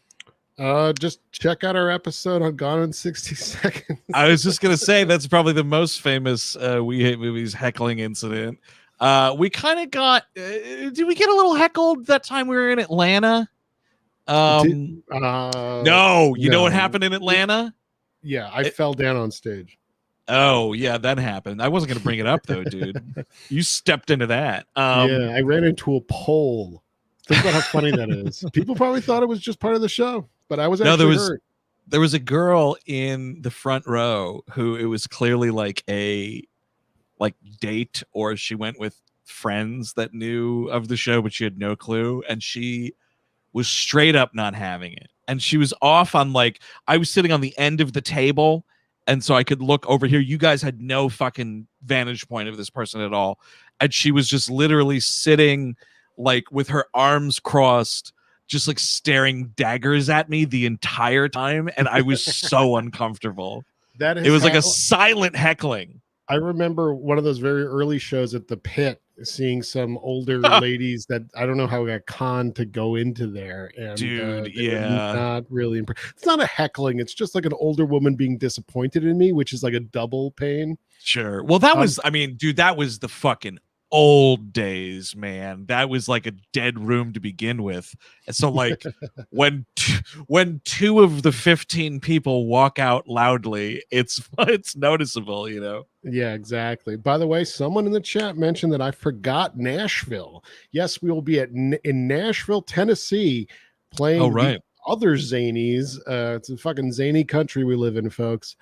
Just check out our episode on Gone in 60 Seconds. I was just going to say that's probably the most famous We Hate Movies heckling incident. We kind of got, did we get a little heckled that time we were in Atlanta? No, you know what happened in Atlanta? Yeah, I fell down on stage. Oh, yeah, that happened. I wasn't going to bring it up, though, dude. You stepped into that. Yeah, I ran into a pole. Think about how funny that is. People probably thought it was just part of the show, but I was actually hurt. There was a girl in the front row who it was clearly like a date, or she went with friends that knew of the show, but she had no clue. And she was straight up not having it. And she was off on I was sitting on the end of the table. And so I could look over here. You guys had no fucking vantage point of this person at all. And she was just literally sitting with her arms crossed, just staring daggers at me the entire time. And I was so uncomfortable. It was like a silent heckling. I remember one of those very early shows at the Pit, seeing some older ladies that I don't know how got conned to go into there. And dude, not really it's not a heckling. It's just like an older woman being disappointed in me, which is like a double pain. Sure. Well, that was, I mean, dude, that was the fucking old days, man. That was like a dead room to begin with. And so when two of the 15 people walk out loudly, it's noticeable, you know. Yeah, exactly. By the way, someone in the chat mentioned that I forgot Nashville. Yes, we will be in Nashville, Tennessee, playing the other Zanies. It's a fucking zany country we live in, folks.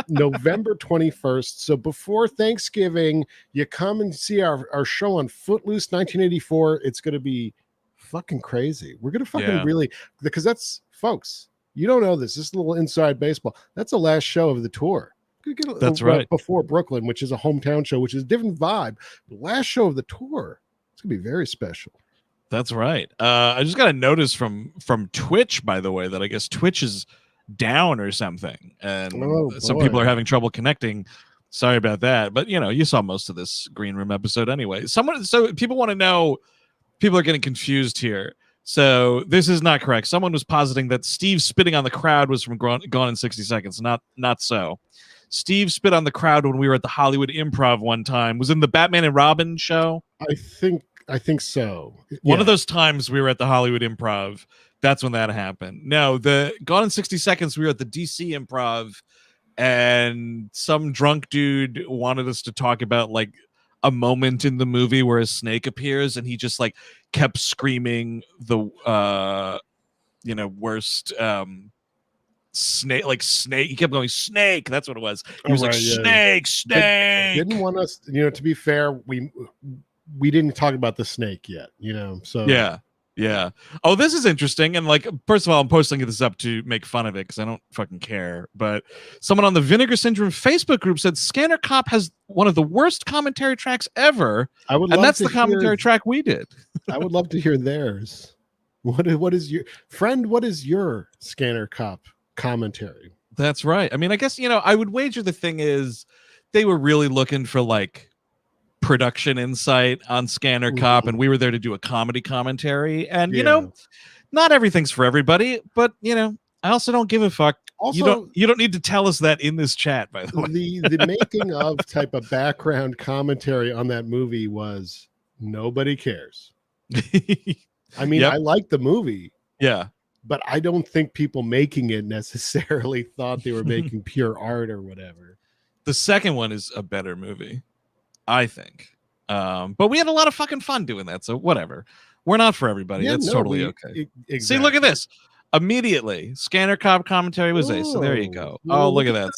November 21st. So before Thanksgiving, you come and see our show on Footloose 1984. It's going to be fucking crazy. We're going to fucking really, because that's, folks, you don't know this. This is a little inside baseball. That's the last show of the tour. That's right. Before Brooklyn, which is a hometown show, which is a different vibe. The last show of the tour. It's going to be very special. That's right. I just got a notice from Twitch, by the way, that I guess Twitch is down or something, and some people are having trouble connecting. Sorry about that, but you saw most of this Green Room episode anyway. So people want to know. People are getting confused here. So this is not correct. Someone was positing that Steve spitting on the crowd was from Gone in 60 Seconds. Not so. Steve spit on the crowd when we were at the Hollywood Improv one time. Was in the Batman and Robin show. I think so. One of those times we were at the Hollywood Improv, that's when that happened. No, the Gone in 60 Seconds, we were at the DC Improv, and some drunk dude wanted us to talk about a moment in the movie where a snake appears, and he just kept screaming the worst snake. He kept going snake. That's what it was. He was snake. They didn't want us, to be fair, we didn't talk about the snake yet, so yeah. Oh, this is interesting. And first of all, I'm posting this up to make fun of it because I don't fucking care. But someone on the Vinegar Syndrome Facebook group said Scanner Cop has one of the worst commentary tracks ever. That's the commentary track we did. I would love to hear theirs. What is your Scanner Cop commentary? That's right. I mean, I guess, I would wager the thing is they were really looking for production insight on Scanner Cop, and we were there to do a comedy commentary, and not everything's for everybody, but I also don't give a fuck. Also, you don't need to tell us that in this chat, by the way. The making of type of background commentary on that movie was nobody cares. I mean, I like the movie, but I don't think people making it necessarily thought they were making pure art or whatever. The second one is a better movie, I think. But we had a lot of fucking fun doing that. So whatever. We're not for everybody. That's totally okay. Exactly. See, look at this. Immediately, Scanner Cop commentary was there. So there you go. Oh, look at that.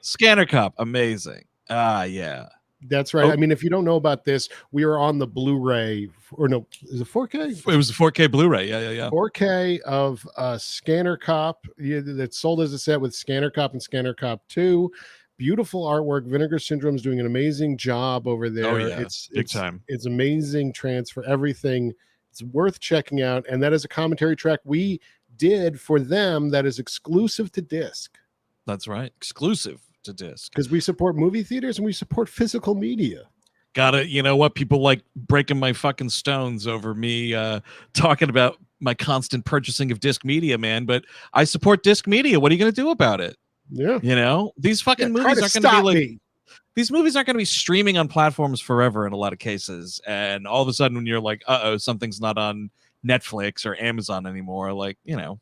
Scanner Cop, amazing. Yeah. That's right. I mean, if you don't know about this, we are on the Blu-ray, or no, is it 4K? It was a 4K Blu-ray. Yeah. 4K of Scanner Cop that's sold as a set with Scanner Cop and Scanner Cop 2. Beautiful artwork. Vinegar Syndrome's doing an amazing job over there. Oh, yeah. Big time. It's amazing transfer, everything. It's worth checking out. And that is a commentary track we did for them that is exclusive to disc. That's right. Exclusive to disc. Because we support movie theaters and we support physical media. Gotta, you know what? People like breaking my fucking stones over me talking about my constant purchasing of disc media, man. But I support disc media. What are you going to do about it? Yeah. You know, these fucking movies aren't going to be like... These movies aren't going to be streaming on platforms forever in a lot of cases. And all of a sudden when you're like, uh-oh, something's not on Netflix or Amazon anymore, like, you know,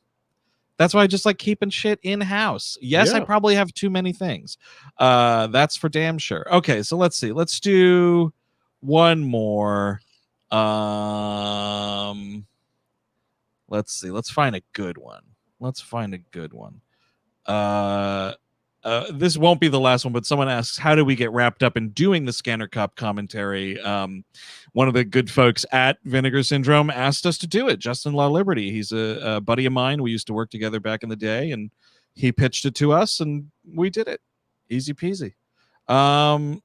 that's why I just like keeping shit in-house. Yes, I probably have too many things. That's for damn sure. Okay, so let's see. Let's do one more. Let's see. Let's find a good one. This won't be the last one, but someone asks, how do we get wrapped up in doing the Scanner Cop commentary? One of the good folks at Vinegar Syndrome asked us to do it. Justin Law Liberty. He's a buddy of mine. We used to work together back in the day, and he pitched it to us, and we did it. Easy peasy. Come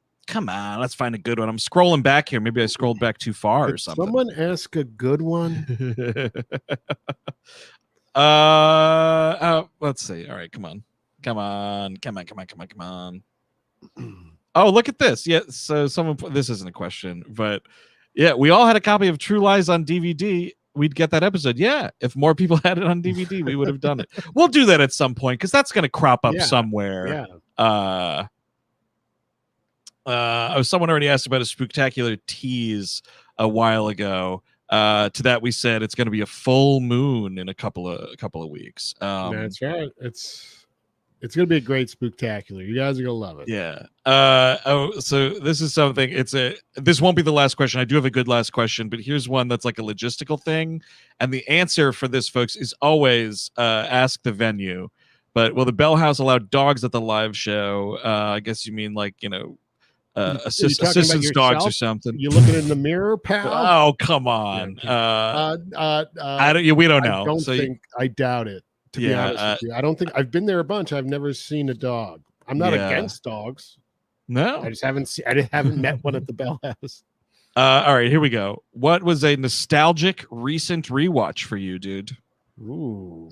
on, let's find a good one. I'm scrolling back here. Maybe I scrolled back too far or something. Someone ask a good one. Let's see. All right, come on. Oh, look at this. Yeah, so someone put, this isn't a question, but yeah, we all had a copy of True Lies on DVD. We'd get that episode. Yeah, if more people had it on DVD, we would have done it. We'll do that at some point because that's going to crop up somewhere. Yeah. Someone already asked about a Spooktacular tease a while ago. To that we said it's going to be a full moon in a couple of weeks. That's right. It's going to be a great Spooktacular. You guys are going to love it. Yeah. So this is something. This won't be the last question. I do have a good last question, but here's one that's like a logistical thing, and the answer for this, folks, is always ask the venue. But will the Bell House allow dogs at the live show? I guess you mean like, you know, assistance dogs or something. You looking in the mirror, pal? Oh, come on. We don't know. I doubt it. To be honest with you, I don't think I've been there a bunch. I've never seen a dog. I'm not against dogs. No, I just haven't met one at the Bell House. All right, here we go. What was a nostalgic recent rewatch for you, dude? Ooh,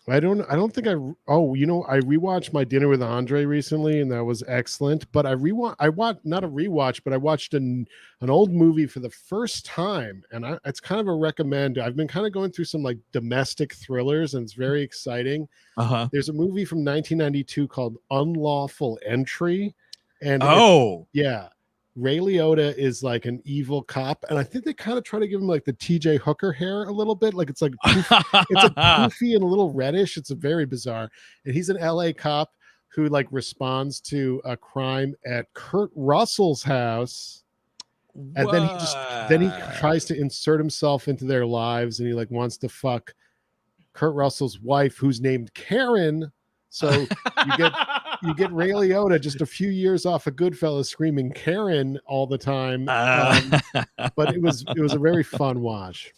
I don't think I rewatched My Dinner with Andre recently, and that was excellent. But I watched an old movie for the first time, and it's kind of a recommend. I've been kind of going through some like domestic thrillers, and it's very exciting. There's a movie from 1992 called Unlawful Entry, and Ray Liotta is like an evil cop, and I think they kind of try to give him like the TJ Hooker hair a little bit, like it's like it's a poofy and a little reddish. It's a very bizarre, and he's an LA cop who like responds to a crime at Kurt Russell's house, and then he tries to insert himself into their lives, and he like wants to fuck Kurt Russell's wife, who's named Karen. So you get Ray Liotta just a few years off of Goodfellas screaming Karen all the time. But it was a very fun watch.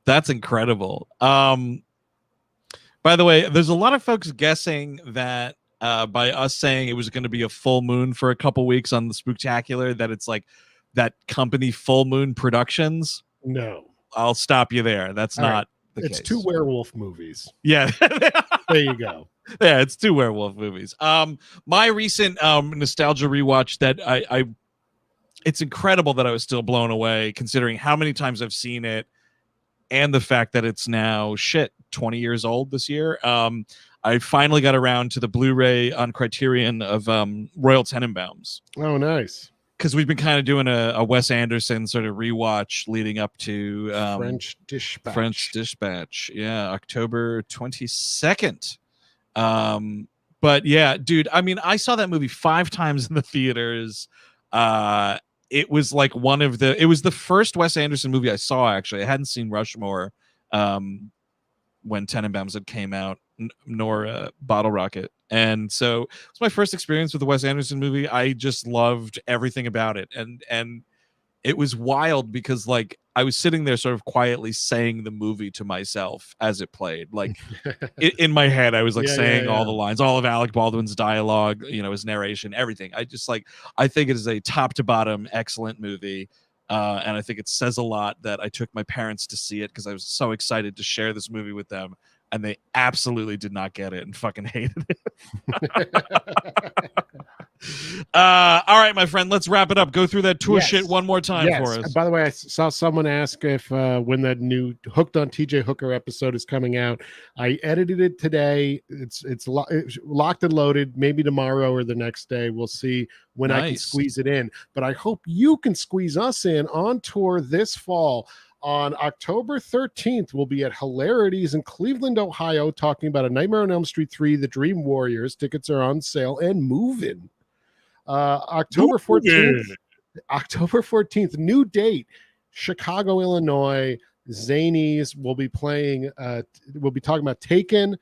That's incredible. By the way, there's a lot of folks guessing that by us saying it was going to be a full moon for a couple weeks on the Spooktacular, that it's like that company Full Moon Productions. No. I'll stop you there. That's not the case. It's two werewolf movies. Yeah. There you go. Yeah, it's two werewolf movies. My recent nostalgia rewatch that it's incredible that I was still blown away considering how many times I've seen it and the fact that it's now 20 years old this year. I finally got around to the Blu-ray on Criterion of Royal Tenenbaums. Oh, nice. Because we've been kind of doing a Wes Anderson sort of rewatch leading up to French Dispatch. Yeah, October 22nd. But But yeah, dude, I mean, I saw that movie 5 times in the theaters. It was like it was the first Wes Anderson movie I saw, actually. I hadn't seen Rushmore when Tenenbaums had came out, nor Bottle Rocket. And so it was my first experience with the Wes Anderson movie. I just loved everything about it. And it was wild because like I was sitting there sort of quietly saying the movie to myself as it played. Like in my head, I was like saying all the lines, all of Alec Baldwin's dialogue, his narration, everything. I think it is a top to bottom excellent movie. And I think it says a lot that I took my parents to see it because I was so excited to share this movie with them. And they absolutely did not get it and fucking hated it. All right, my friend, let's wrap it up. Go through that tour shit one more time for us. By the way, I saw someone ask if when that new Hooked on TJ Hooker episode is coming out. I edited it today. It's locked and loaded. Maybe tomorrow or the next day. We'll see when I can squeeze it in. But I hope you can squeeze us in on tour this fall. On October 13th, we'll be at Hilarities in Cleveland, Ohio, talking about A Nightmare on Elm Street 3, The Dream Warriors. Tickets are on sale and moving. October 14th, new date, Chicago, Illinois. Zanies will be playing. We'll be talking about Taken.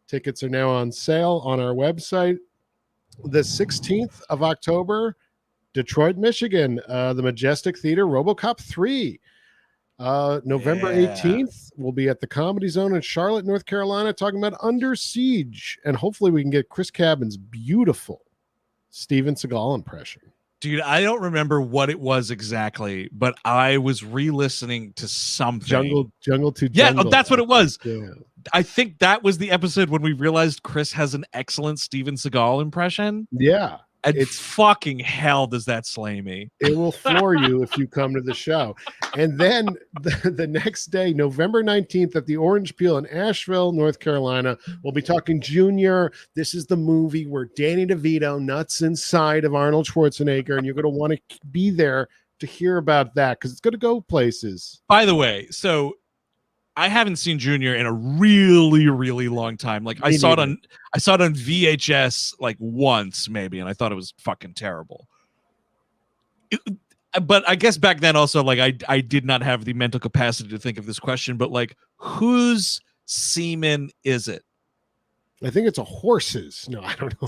Tickets are now on sale on our website. The 16th of October, Detroit, Michigan, the Majestic Theater, RoboCop 3. November 18th, we'll be at the Comedy Zone in Charlotte, North Carolina, talking about Under Siege. And hopefully we can get Chris Cabin's beautiful Steven Seagal impression. Dude, I don't remember what it was exactly, but I was re-listening to something. Jungle to Jungle. Yeah, that's what it was. Yeah. I think that was the episode when we realized Chris has an excellent Steven Seagal impression. Yeah. And it's fucking hell does that slay me. It will floor you if you come to the show. And then the next day, November 19th at the Orange Peel in Asheville, North Carolina, we'll be talking Junior. This is the movie where Danny DeVito nuts inside of Arnold Schwarzenegger, and you're going to want to be there to hear about that because it's going to go places. By the way, so I haven't seen Junior in a really, really long time. Like I saw it on VHS like once maybe, and I thought it was fucking terrible. But I guess back then also, like I did not have the mental capacity to think of this question. But like, whose semen is it? I think it's a horse's. No, I don't know.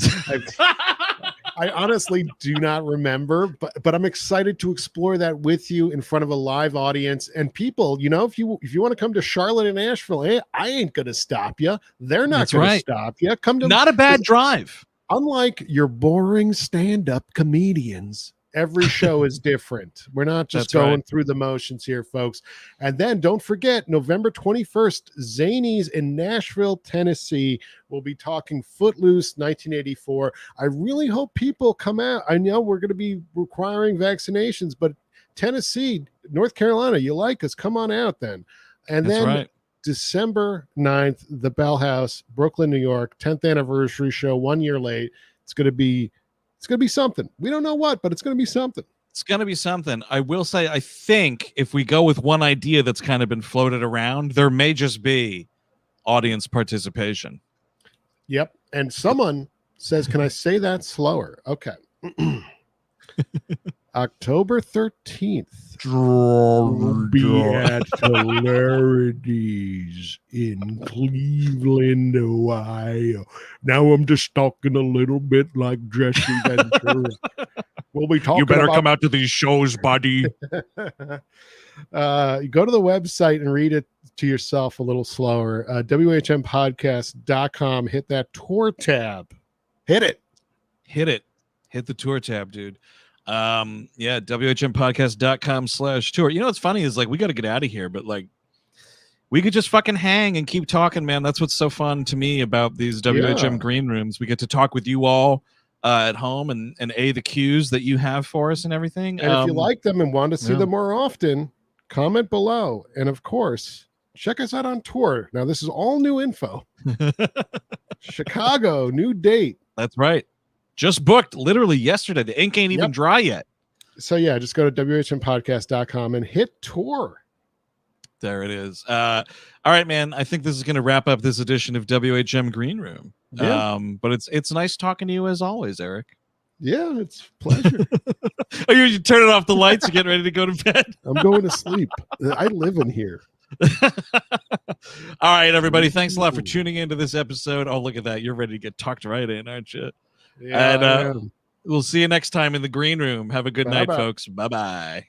I honestly do not remember, but I'm excited to explore that with you in front of a live audience. And people, if you want to come to Charlotte and Asheville, I ain't going to stop you. They're not going to stop you. Come to not a bad drive. Unlike your boring stand-up comedians, every show is different. We're not just going through the motions here, folks. And then don't forget, November 21st, Zanies in Nashville, Tennessee. We'll be talking Footloose 1984. I really hope people come out. I know we're going to be requiring vaccinations, but Tennessee, North Carolina, you like us, come on out then. And then December 9th, the Bell House, Brooklyn, New York, 10th anniversary show, 1 year late. It's going to be something. We don't know what, but it's going to be something. It's going to be something. I will say, I think if we go with one idea that's kind of been floated around, there may just be audience participation. Yep. And someone says, can I say that slower? Okay. October 13th. We'll be at Hilarities in Cleveland, Ohio. Now I'm just talking a little bit like Jesse Ventura. We'll be talking. You better come out to these shows, buddy. Go to the website and read it to yourself a little slower. WHMpodcast.com. Hit that tour tab. Hit it. Hit the tour tab, dude. WHMpodcast.com/tour. What's funny is like we got to get out of here, but like we could just fucking hang and keep talking, man. That's what's so fun to me about these WHM Green Rooms. We get to talk with you all at home and the cues that you have for us and everything. And if you like them and want to see them more often, comment below. And of course, check us out on tour. Now, this is all new info. Chicago, new date. That's right. Just booked literally yesterday. The ink ain't even dry yet. So, just go to WHMpodcast.com and hit tour. There it is. All right, man. I think this is going to wrap up this edition of WHM Green Room. Yeah. But it's nice talking to you as always, Eric. Yeah, it's a pleasure. Oh, you turning off the lights? You getting ready to go to bed? I'm going to sleep. I live in here. All right, everybody. Thanks a lot for tuning into this episode. Oh, look at that. You're ready to get tucked right in, aren't you? Yeah, And we'll see you next time in the green room. Have a good night, Bye-bye. folks. Bye-bye.